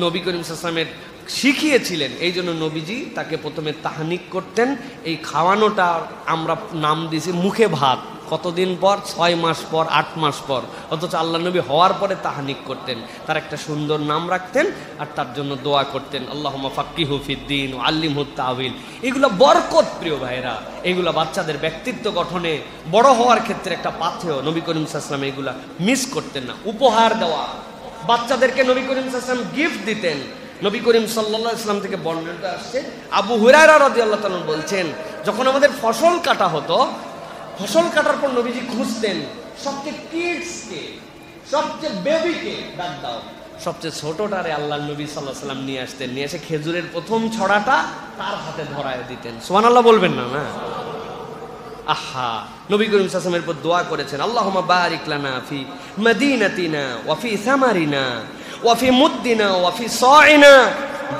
নবী করিম সাল্লাল্লাহু আলাইহি ওয়াসাল্লামের শিখিয়েছিলেন, এই জন্য নবীজি তাকে প্রথমে তাহনিক করতেন। এই খাওয়ানোটা আমরা নাম দিয়েছি মুখে ভাত। কতদিন পর? 6 মাস পর, 8 মাস পর। অথচ আল্লাহ নবী হওয়ার পরে তাহনিক করতেন, তার একটা সুন্দর নাম রাখতেন আর তার জন্য দোয়া করতেন, আল্লাহুম্মা ফাক্কিহু ফিদ্দীন ওয়া আল্লিমহু তা'ওয়িল। এগুলো বরকত প্রিয় ভাইরা, এগুলো বাচ্চাদের ব্যক্তিত্ব গঠনে বড় হওয়ার ক্ষেত্রে একটা পাথেয়। নবী করিম সাল্লাল্লাহু আলাইহি ওয়াসাল্লাম এগুলা মিস করতেন না। উপহার দেওয়া, বাচ্চাদেরকে নবী করিম সাল্লাল্লাহু আলাইহি ওয়াসাল্লাম গিফট দিতেন। নবী করিম সাল্লাল্লাহু আলাইহি ওয়াসাল্লাম থেকে বর্ণনা আসছে, আবু হুরায়রা রাদিয়াল্লাহু তাআলা বলছেন যখন আমাদের ফসল কাটা হতো, ফসল কাটার পর নবীজি খুঁজতেন সবচেয়ে কিডসকে, সবচেয়ে বেবিকে ডাক দাও, সবচেয়ে ছোটটারে আল্লাহর নবী সাল্লাল্লাহু আলাইহি ওয়াসাল্লাম নিয়ে আসতেন। নিয়ে এসে খেজুরের প্রথম ছড়াটা তার হাতে ধরায় দিতেন। সুবহানাল্লাহ বলবেন না? না, আহা, নবী করিম সাল্লাল্লাহু আলাইহি ওয়াসাল্লামের উপর দোয়া করেছেন, আল্লাহুম্মা বারিক লানা ফি মাদিনাতিনা ওয়া ফি সামারিনা ওয়া ফি মুদ্দিনা ওয়া ফি সাইনা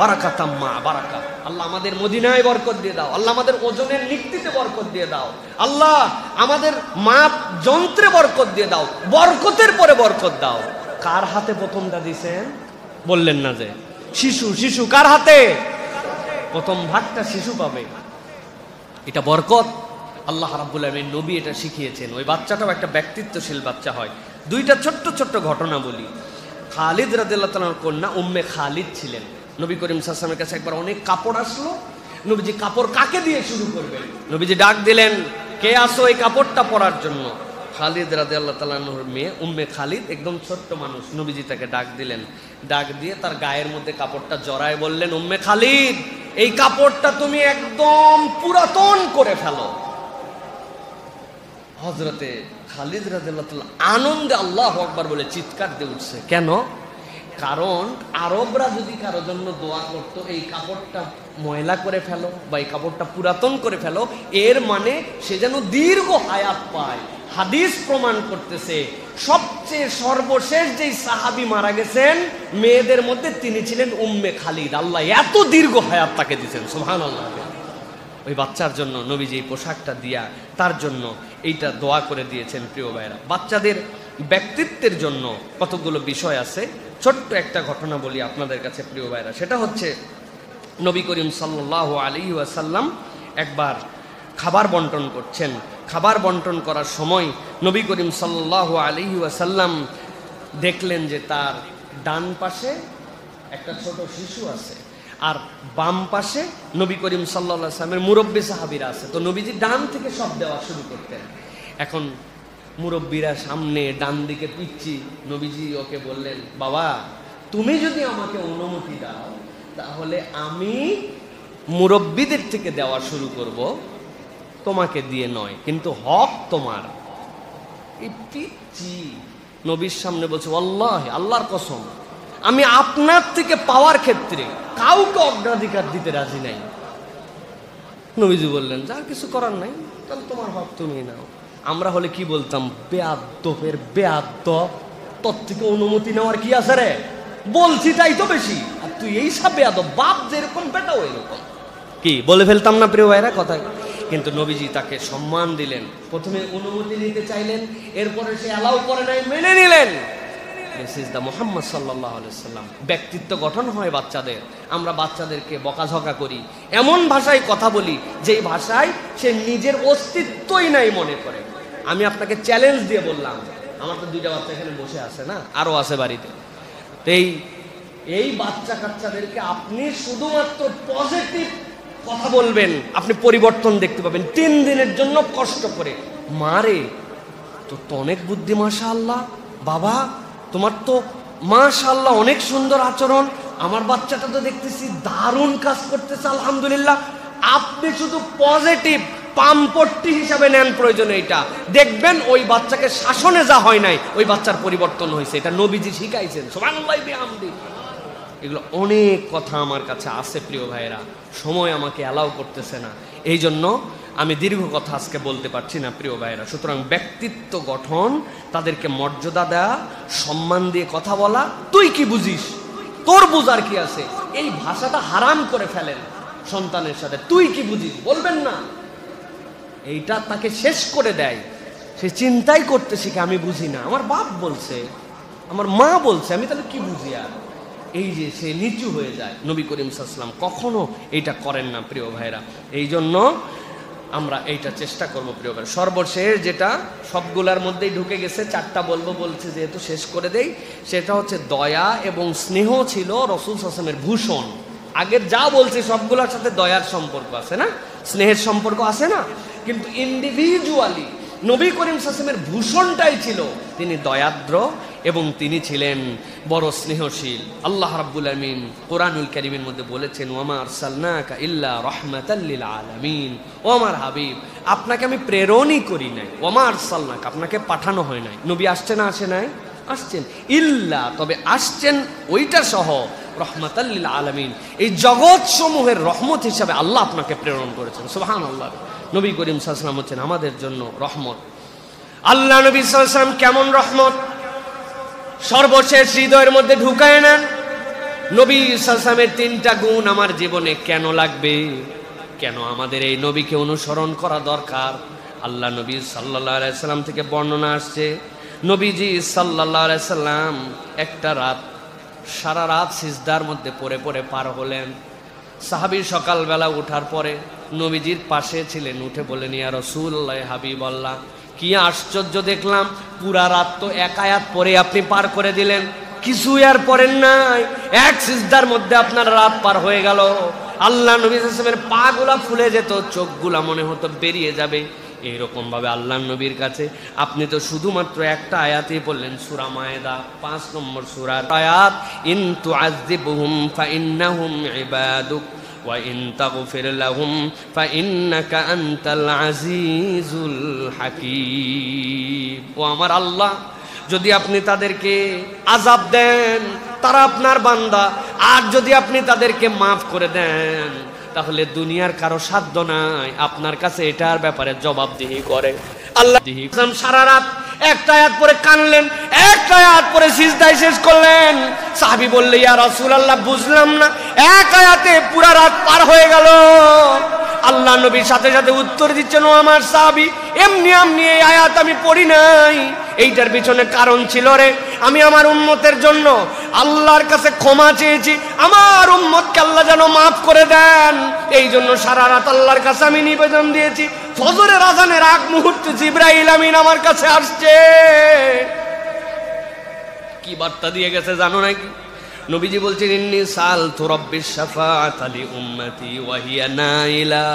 বারাকাতাম মা বারাকা। আল্লাহ আমাদের মদিনায় বরকত দিয়ে দাও, আল্লাহ আমাদের ওজনের নিক্তিতে বরকত দিয়ে দাও, আল্লাহ আমাদের মাপ যন্ত্রে বরকত দিয়ে দাও, বরকতের পরে বরকত দাও। কার হাতে প্রথমটা দিছেন? বললেন না যে শিশু, শিশু কার হাতে? প্রথম ভাগটা শিশু পাবে, এটা বরকত। আল্লাহ রাব্বুল আলামিন নবী এটা শিখিয়েছেন। ওই বাচ্চাটাও একটা ব্যক্তিত্বশীল বাচ্চা হয়। দুইটা ছোট্ট ছোট্ট ঘটনা বলি। খালিদ রাদিয়াল্লাহু তাআলার কন্যা উম্মে খালিদ ছিলেন। নবী করিম সাল্লাল্লাহু আলাইহি ওয়াসাল্লামের কাছে একবার অনেক কাপড় আসলো। নবীজি কাপড় কাকে দিয়ে শুরু করবেন? নবীজি ডাক দিলেন, কে আসো এই কাপড়টা পরার জন্য? খালিদ রাদিয়াল্লাহু তাআলা আনহুর মেয়ে উম্মে খালিদ, একদম ছোট্ট মানুষ। নবীজি তাকে ডাক দিলেন, ডাক দিয়ে তার গায়ের মধ্যে কাপড়টা জড়ায় বললেন, উম্মে খালিদ, এই কাপড়টা তুমি একদম পুরাতন করে ফেলো। হযরতে খালিদ রাদিয়াল্লাহু তাআলা আনন্দে আল্লাহু আকবার বলে চিৎকার দিয়ে উঠছে। কেন? কারণ আরবরা যদি কারো জন্য দোয়া করতো, এই কাপড়টা ময়লা করে ফেলো বা এই কাপড়টা পুরাতন করে ফেলো, এর মানে সে যেন দীর্ঘ হায়াত পায়। হাদিস প্রমাণ করতেছে সবচেয়ে সর্বশেষ যেই সাহাবী মারা গেছেন মেয়েদের মধ্যে, তিনি ছিলেন উম্মে খালিদ। আল্লাহ এত দীর্ঘ হায়াত তাকে দিয়েছেন, সুবহানাল্লাহ। ওই বাচ্চার জন্য নবীজি এই পোশাকটা দিয়া তার জন্য এইটা দোয়া করে দিয়েছেন। প্রিয় ভাইরা, বাচ্চাদের ব্যক্তিত্বের জন্য কতগুলো বিষয় আছে। ছোট্ট একটা ঘটনা বলি আপনাদের কাছে প্রিয় ভাইরা। সেটা হচ্ছে নবী করিম সাল্লাল্লাহু আলাইহি ওয়াসাল্লাম একবার খাবার বন্টন করছেন। খাবার বন্টন করার সময় নবী করিম সাল্লাল্লাহু আলাইহি ওয়াসাল্লাম দেখলেন যে তার ডান পাশে একটা ছোট শিশু আছে আর বাম পাশে নবী করিম সাল্লাল্লাহু আলাইহি ওয়াসাল্লামের মুরব্বী সাহাবীরা আছে। তো নবীজি ডান থেকে সব দেওয়া শুরু করতেন। এখন মুরব্বীরা সামনে, ডান দিকে পিচ্ছি। নবীজি ওকে বললেন, বাবা তুমি যদি আমাকে অনুমতি দাও তাহলে আমি মুরব্বীদের থেকে দেওয়া শুরু করব, তোমাকে দিয়ে নয়, কিন্তু হক তোমার। এই পিচ্ছি নবীর সামনে বলছে, আল্লাহ, আল্লাহর কসম, আমি আপনার থেকে পাওয়ার ক্ষেত্রে কাউকে অগ্রাধিকার দিতে রাজি নাই। নবীজি বললেন, যার কিছু করার নাই, তাহলে তোমার হক তুমি নাও। আমরা হলে কি বলতাম? বেয়াদ্দপের বেয়াদ্দপ, তোর থেকে অনুমতি নেওয়ার কি আছে রে? বলছি তাই তো বেশি, আর তুই এই সব বেয়াদব, বাপ যেরকম বেটাও এরকম, কি বলে ফেলতাম না প্রিয় ভাইরা কথায়? কিন্তু নবীজি তাকে সম্মান দিলেন। প্রথমে অনুমতি নিতে চাইলেন, এরপরে সে অ্যালাউ করে নাই, মেনে নিলেন। দিস ইজ দ্য মুহাম্মদ সাল্লাল্লাহু আলাইহি ওয়াসাল্লাম। ব্যক্তিত্ব গঠন হয় বাচ্চাদের। আমরা বাচ্চাদেরকে বকাঝকা করি, এমন ভাষায় কথা বলি যেই ভাষায় সে নিজের অস্তিত্বই নাই মনে করে। আমি আপনাকে চ্যালেঞ্জ দিয়ে বললাম, আমার তো দুইটা বাচ্চা এখানে বসে আছে, না আরো আছে বাড়িতে। তো এই বাচ্চা কাচ্চাদেরকে আপনি শুধুমাত্র পজিটিভ কথা বলবেন, আপনি পরিবর্তন দেখতে পাবেন। 3 দিনের জন্য কষ্ট করে, মারে তো অনেক বুদ্ধি, মাশাআল্লাহ, বাবা তোমার তো মাশাআল্লাহ অনেক সুন্দর আচরণ, আমার বাচ্চাটা তো দেখতেছি দারুণ কাজ করতেছে, আলহামদুলিল্লাহ। আপনি শুধু পজিটিভ পামপট্টি হিসাবে নেন, প্রয়োজনে এটা দেখবেন ওই বাচ্চাকে শাসনে যা হয় নাই, ওই বাচ্চার পরিবর্তন হয়েছে। এটা নবীজি শিখাইছেন, সুবহানাল্লাহ বিহামদি। এগুলো অনেক কথা আমার কাছে আছে প্রিয় ভাইয়েরা, সময় আমাকে অ্যালাউ করতেছে না, এই জন্য আমি দীর্ঘ কথা আজকে বলতে পারছি না প্রিয় ভাইয়েরা। সুতরাং ব্যক্তিত্ব গঠন, তাদেরকে মর্যাদা দেওয়া, সম্মান দিয়ে কথা বলা। তুই কি বুঝিস, তোর বুঝার কি আছে, এই ভাষাটা হারাম করে ফেলেন সন্তানের সাথে। তুই কি বুঝিস বলবেন না, এইটা তাকে শেষ করে দেয়। সে চিন্তাই করতে শিখে, আমি বুঝি না, আমার বাপ বলছে, আমার মা বলছে, আমি তাহলে কি বুঝি। আর এই যে সে নিচু হয়ে যায়। নবী করিম সাল্লাল্লাহু আলাইহি ওয়াসাল্লাম কখনো এইটা করেন না প্রিয় ভাইরা। এই জন্য আমরা এইটা চেষ্টা করবো প্রিয় ভাই। সর্বশেষ যেটা সবগুলার মধ্যেই ঢুকে গেছে, 4টা বলবো বলছে যেহেতু শেষ করে দেই, সেটা হচ্ছে দয়া এবং স্নেহ ছিল রাসূল সাল্লাল্লাহু আলাইহি ওয়াসাল্লামের ভূষণ। আগের যা বলছে সবগুলোর সাথে দয়ার সম্পর্ক আছে না, স্নেহের সম্পর্ক আছে না, কিন্তু ইন্ডিভিজুয়ালি নবী করিম সাল্লাল্লাহু আলাইহি ওয়াসাল্লামের ভূষণটাই ছিল তিনি দয়াদ্র এবং তিনি ছিলেন বড় স্নেহশীল। আল্লাহ রাব্বুল আলামিন কোরআনুল কারীমের মধ্যে বলেছেন, ওয়ামা আরসালনাকা ইল্লা রাহমাতাল লিল আলামিন। ও আমার হাবিব, আপনাকে আমি প্রেরণই করি নাই। ওয়ামা আরসালনাকা, আপনাকে পাঠানো হয় নাই। নবী আসছে না, আসে নাই? আসছেন। ইল্লা, তবে আসছেন ওইটা সহ, রহমাতাল লিল আলামিন, এই জগৎ সমূহের রহমত হিসাবে আল্লাহ আপনাকে প্রেরণ করেছেন। সুবহানাল্লাহ। নবী করিম সাল্লাল্লাহু আলাইহি ওয়াসাল্লাম হচ্ছেন আমাদের জন্য রহমত। আল্লাহ নবী সাল্লাল্লাহু আলাইহি ওয়াসাল্লাম কেমন রহমত, সর্বশেষ হৃদয়ের মধ্যে ঢুকায় নেন। নবী সাল্লাল্লাহু আলাইহি ওয়াসাল্লামের 3টা গুণ আমার জীবনে কেন লাগবে, কেন আমাদের এই নবীকে অনুসরণ করা দরকার। আল্লাহ নবী সাল্লাল্লাহু আলাইহি ওয়াসাল্লাম থেকে বর্ণনা আসছে, নবীজি সাল্লাল্লাহু আলাইহি ওয়াসাল্লাম একটা রাত, সারা রাত সিজদার মধ্যে পড়ে পড়ে পার হলেন। সাহাবী সকালবেলা উঠার পরে নবীজির পাশে ছিলেন, উঠে বললেন, ইয়া রাসূলুল্লাহ, হাবিবাল্লাহ, কি আশ্চর্য দেখলাম, পুরা রাত তো এক আয়াত পরে আপনি পার করে দিলেন, কিছু আর পড়েন নাই, এক সিজদার মধ্যে আপনার রাত পার হয়ে গেল। আল্লাহ নবী সাল্লাল্লাহু আলাইহি ওয়াসাল্লামের পা গুলা ফুলে যেত, চোখগুলা মনে হতো বেরিয়ে যাবে। এইরকম ভাবে আল্লাহ নবীর কাছে আপনি তো শুধুমাত্র একটা আয়াতই বললেন, সূরা মায়েদা 5 নম্বর সূরার আয়াত, ইন তুআযিবহুম ফাইন্নাহুম ইবাদুক ওয়া ইন তাগফির লাহুম ফাইন্নাকা আনতাল আজিজুল হাকীম। ও আমার আল্লাহ, যদি আপনি তাদেরকে আযাব দেন তারা আপনার বান্দা, আর যদি আপনি তাদেরকে মাফ করে দেন তাহলে দুনিয়ার কারো সাধ্য নাই আপনার কাছে এটার ব্যাপারে জবাবদিহি করে। আল্লাহ সারা রাত একটা আয়াত পরে কানলেন, একটা আয়াত পরে সিজদায় শেষ করলেন। সাহাবী বললে, ইয়া রাসূলুল্লাহ, বুঝলাম না, এক আয়াতে পুরা রাত পার হয়ে গেল। আল্লাহ নবীর সাথে সাথে উত্তর দিচ্ছেন, ও আমার সাহাবী, এমনি এমনি এই আয়াত আমি পড়ি নাই, এইটার পিছনে কারণ ছিল রে। আমি আমার উম্মতের জন্য আল্লাহর কাছে ক্ষমা চেয়েছি, আমার উম্মতকে আল্লাহ যেন মাফ করে দেন, এই জন্য সারা রাত আল্লাহর কাছে আমি নিবেদন দিয়েছি। ফজরের আযানের আগ মুহূর্তে জিবরাইল আমিন আমার কাছে আসছে। কি বার্তা দিয়ে গেছে জানো নাকি? নবীজি বলছেন, ইন্নী সালতু রাব্বিশ শাফাআতা লি উম্মতি ওয়া হিয়া নাইলা।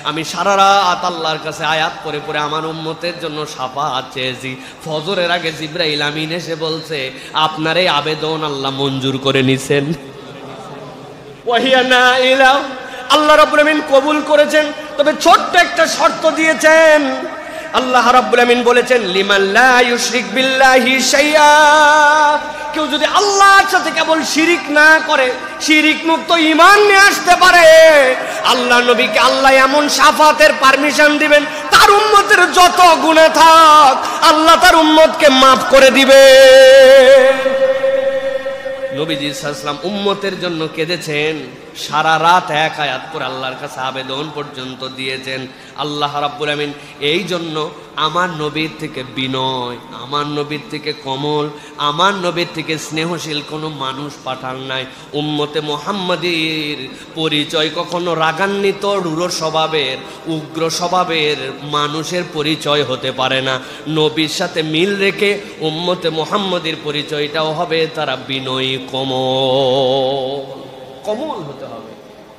আমি সারা রাত আল্লাহর কাছে আয়াত পড়ে পড়ে আমার উম্মতের জন্য শাফাআত চেয়েছি। ফজরের আগে জিবরাইল আমিন এসে বলছে, আপনার এই আবেদন আল্লাহ মঞ্জুর করে নিছেন। ওয়া হিয়া নাইলা, আল্লাহ রাব্বুল আমিন কবুল করেছেন, তবে ছোট্ট একটা শর্ত দিয়েছেন। আল্লাহ রাব্বুল আমিন বলেছেন, লিমান লা ইউশরিক বিল্লাহি শাইআ, কেউ যদি আল্লাহর সাথে কেবল শিরিক না করে, শিরিক মুক্ত ঈমান নিয়ে আসতে পারে, আল্লাহ নবীকে আল্লাহ এমন শাফাতের পারমিশন দিবেন, তার উম্মতের যত গুনাহ থাক আল্লাহ তার উম্মতকে মাফ করে দিবে। নবীজি সাল্লাল্লাহু আলাইহি ওয়াসাল্লাম উম্মতের জন্য কেঁদেছেন, সারা রাত এক আয়াত করে আল্লাহর কাছে আবেদন পর্যন্ত দিয়েছেন। আল্লাহ রাব্বুল আমিন এই জন্য আমার নবীর থেকে বিনয়, আমার নবীর থেকে কোমল, আমার নবীর থেকে স্নেহশীল কোনো মানুষ পাঠান নাই। উম্মতে মুহাম্মাদীর পরিচয় কখনো রাগান্বিত, রূঢ় স্বভাবের, উগ্র স্বভাবের মানুষের পরিচয় হতে পারে না। নবীর সাথে মিল রেখে উম্মতে মুহাম্মাদীর পরিচয়টাও হবে তারা বিনয়ী, কোমল হতে হবে,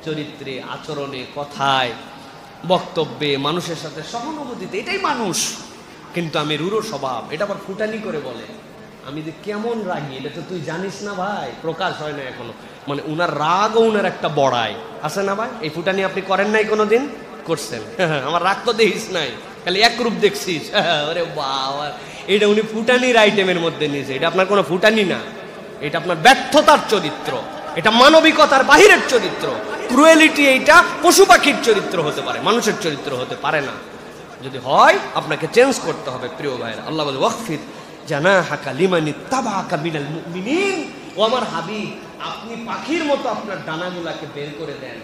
চরিত্রে, আচরণে, কথায়, বক্তব্যে, মানুষের সাথে সহানুভূতিতে। এটাই মানুষ। কিন্তু আমি রূঢ় স্বভাব, এটা আবার ফুটানি করে বলে, আমি যে কেমন রাগী এটা তো তুই জানিস না ভাই, প্রকাশ হয় না এখনো। মানে উনার রাগও উনার একটা বড়াই আছে না ভাই? এই ফুটানি আপনি করেন নাই কোনোদিন? করছেন? আমার রাগ তো দেখিস নাই, খালি এক রূপ দেখছিস। আরে বাবা, এটা উনি ফুটানির আইটেমের মধ্যে নিয়েছে। এটা আপনার কোনো ফুটানি না, এটা আপনার ব্যর্থতার চরিত্র, এটা মানবিকতার বাহিরের চরিত্র। ক্রুয়েলিটি এইটা পশু পাখির চরিত্র হতে পারে, মানুষের চরিত্র হতে পারে না। যদি হয় আপনাকে চেঞ্জ করতে হবে। প্রিয় ভাইরা, আল্লাহ বলে, ওয়াকফিদ জানাহাকা লিমান ইত্তাবাআকা মিনাল মুমিনিন। ও আমার হাবিব, আপনি পাখির মতো আপনার ডানাগুলাকে বের করে দেন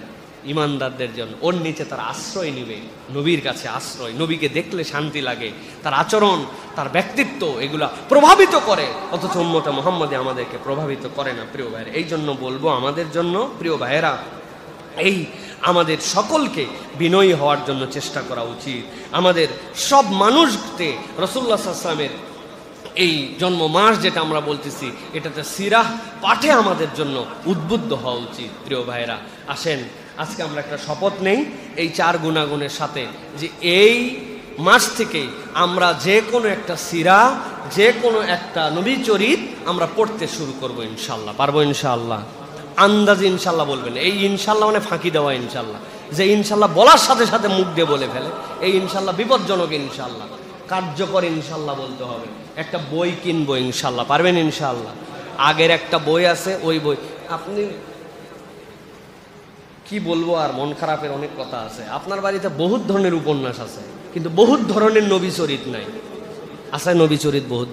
ইমানদারদের জন্য। ওর নিচে তার আশ্রয় নিবে, নবীর কাছে আশ্রয়। নবীকে দেখলে শান্তি লাগে, তার আচরণ, তার ব্যক্তিত্ব এগুলা প্রভাবিত করে, অথচ উম্মতে মুহাম্মাদী আমাদেরকে প্রভাবিত করে না। প্রিয় ভাইয়েরা, এই জন্য বলবো আমাদের জন্য, প্রিয় ভাইয়েরা, এই আমাদের সকলকে বিনয়ী হওয়ার জন্য চেষ্টা করা উচিত। আমাদের সব মানুষকে রাসূলুল্লাহ সাল্লাল্লাহু আলাইহি ওয়াসাল্লামের এই জন্ম মাস যেটা আমরা বলতেছি, এটাতে সিরাহ পাঠে আমাদের জন্য উদ্বুদ্ধ হওয়া উচিত। প্রিয় ভাইয়েরা, আসেন আজকে আমরা একটা শপথ নেই এই 4 গুণাগুণের সাথে, যে এই মাস থেকে আমরা যে কোনো একটা সিরা, যে কোনো একটা নবী চরিত আমরা পড়তে শুরু করব ইনশাল্লাহ। পারবো ইনশাআল্লাহ? আন্দাজে ইনশাল্লাহ বলবেন। এই ইনশাল্লাহ মানে ফাঁকি দেওয়া ইনশাল্লাহ, যে ইনশাল্লাহ বলার সাথে সাথে মুখ দিয়ে বলে ফেলে, এই ইনশাল্লাহ বিপজ্জনক। ইনশাল্লাহ কার্যকর ইনশাল্লাহ বলতে হবে। একটা বই কিনবো ইনশাল্লাহ, পারবেন ইনশাল্লাহ? আগের একটা বই আছে, ওই বই আপনি কি বলবো আর, মন খারাপের অনেক কথা আছে। আপনার বাড়িতে বহুত ধরনের উপন্যাস আছে, কিন্তু বহুত ধরনের নবী চরিত নাই। আছে নবী চরিত বহুত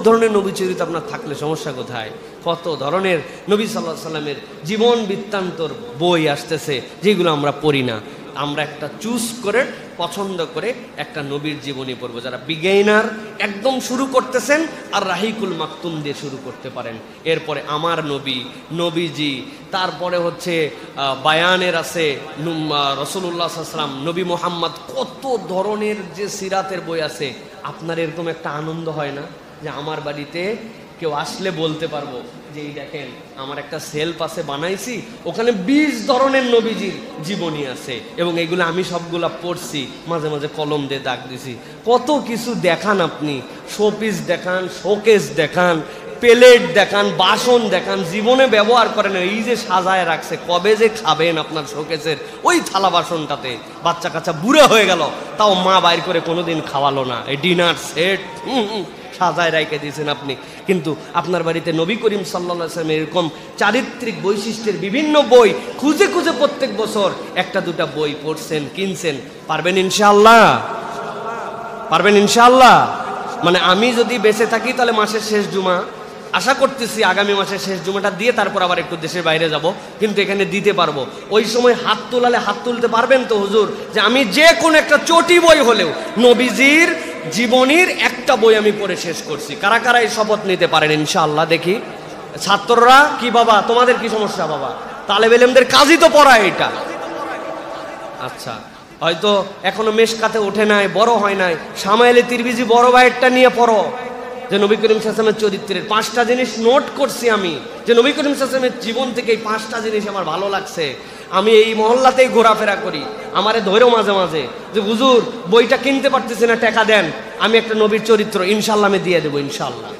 ধরনের নবী চরিত আপনার থাকলে সমস্যা কোথায়? কত ধরনের নবী সাল্লাল্লাহু আলাইহি সাল্লামের জীবন বৃত্তান্তর বই আসতেছে, যেগুলো আমরা পড়ি না। আমরা একটা চুজ করে পছন্দ করে একটা নবীর জীবনী পড়বো। যারা বিগেইনার একদম শুরু করতেছেন, আর রাহিকুল মাকতুম দিয়ে শুরু করতে পারেন। এরপরে আমার নবীজি, তারপরে হচ্ছে বায়ানের আছে রাসূলুল্লাহ সাল্লাল্লাহু আলাইহি ওয়াসাল্লাম, নবী মুহাম্মদ, কত ধরনের যে সিরাতের বই আছে। আপনার এরকম একটা আনন্দ হয় না যে আমার বাড়িতে কেউ আসলে বলতে পারবো যে এই দেখেন আমার একটা সেলফ আছে বানাইছি, ওখানে 20 ধরনের নবীজির জীবনী আছে, এবং এগুলো আমি সবগুলা পড়ছি, মাঝে মাঝে কলম দিয়ে দাগ দিছি। কত কিছু দেখান আপনি, শোপিস দেখান, শোকেস দেখান, প্লেট দেখান, বাসন দেখান, জীবনে ব্যবহার করেন। এই যে সাজায় রাখছে, কবে যে খাবেন আপনার শোকেসের ওই থালা বাসনটাতে। বাচ্চা কাচ্চা বুড়া হয়ে গেল, তাও মা বাইর করে কোনোদিন খাওয়ালো না। এই ডিনার সেট সাজায় রাইখে দিয়েছেন আপনি, কিন্তু আপনার বাড়িতে নবী করিম সাল্লাল্লাহু আলাইহি ওয়াসাল্লাম এরকম চারিত্রিক বৈশিষ্ট্যের বিভিন্ন বই খুঁজে খুঁজে প্রত্যেক বছর একটা দুটা বই পড়ছেন, কিনছেন। পারবেন ইনশাআল্লাহ? পারবেন ইনশাআল্লাহ? মানে আমি যদি বেঁচে থাকি তাহলে মাসের শেষ জুমা, আশা করতেছি আগামী মাসের শেষ জুমাটা দিয়ে তারপর আবার একটু দেশের বাইরে যাব, কিন্তু এখানে দিতে পারবো। ওই সময় হাত তোলালে হাত তুলতে পারবেন তো হুজুর, যে আমি যে কোনো একটা চটি বই হলেও নবীজির জীবনীর একটা বই আমি পড়ে শেষ করছি? কারা কারা এই শপথ নিতে পারেন ইনশাআল্লাহ? দেখি ছাত্ররা। কি বাবা তোমাদের কি সমস্যা বাবা? তালেব ইলমদের কাজই তো পড়া এটা। আচ্ছা, হয়তো এখনো মেশকাতে ওঠে নাই, বড় হয় নাই। শামাইলে তিরমিজি বড় ভাইয়েরটা নিয়ে পড়ো, যে নবী করিম সাল্লাল্লাহু আলাইহি ওয়াসাল্লামের চরিত্রের 5টা জিনিস নোট করছি আমি, যে নবী করিম সাল্লাল্লাহু আলাইহি ওয়াসাল্লামের জীবন থেকে এই 5টা জিনিস আমার ভালো লাগছে। আমি এই মহল্লাতেই ঘোরাফেরা করি, আমারে ধরেও মাঝে মাঝে যে হুজুর বইটা কিনতে পারতেছি না, টাকা দেন, আমি একটা নবীর চরিত্র ইনশাল্লাহ আমি দিয়ে দেবো ইনশাল্লাহ।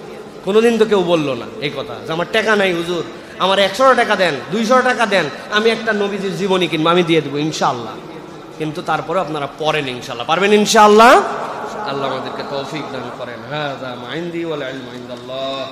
কোনোদিন তো কেউ বললো না এই কথা যে আমার টাকা নাই হুজুর, আমার 100 টাকা দেন, 200 টাকা দেন, আমি একটা নবীজির জীবনী কিনবো, আমি দিয়ে দেবো ইনশাল্লাহ। কিন্তু তারপরে আপনারা পড়েন ইনশাল্লাহ। পারবেন ইনশাআল্লাহ? আল্লাহ আমাদেরকে তৌফিক দান করেন। হাযা মা ইনদি ওয়াল ইলমু ইনদাল্লাহ।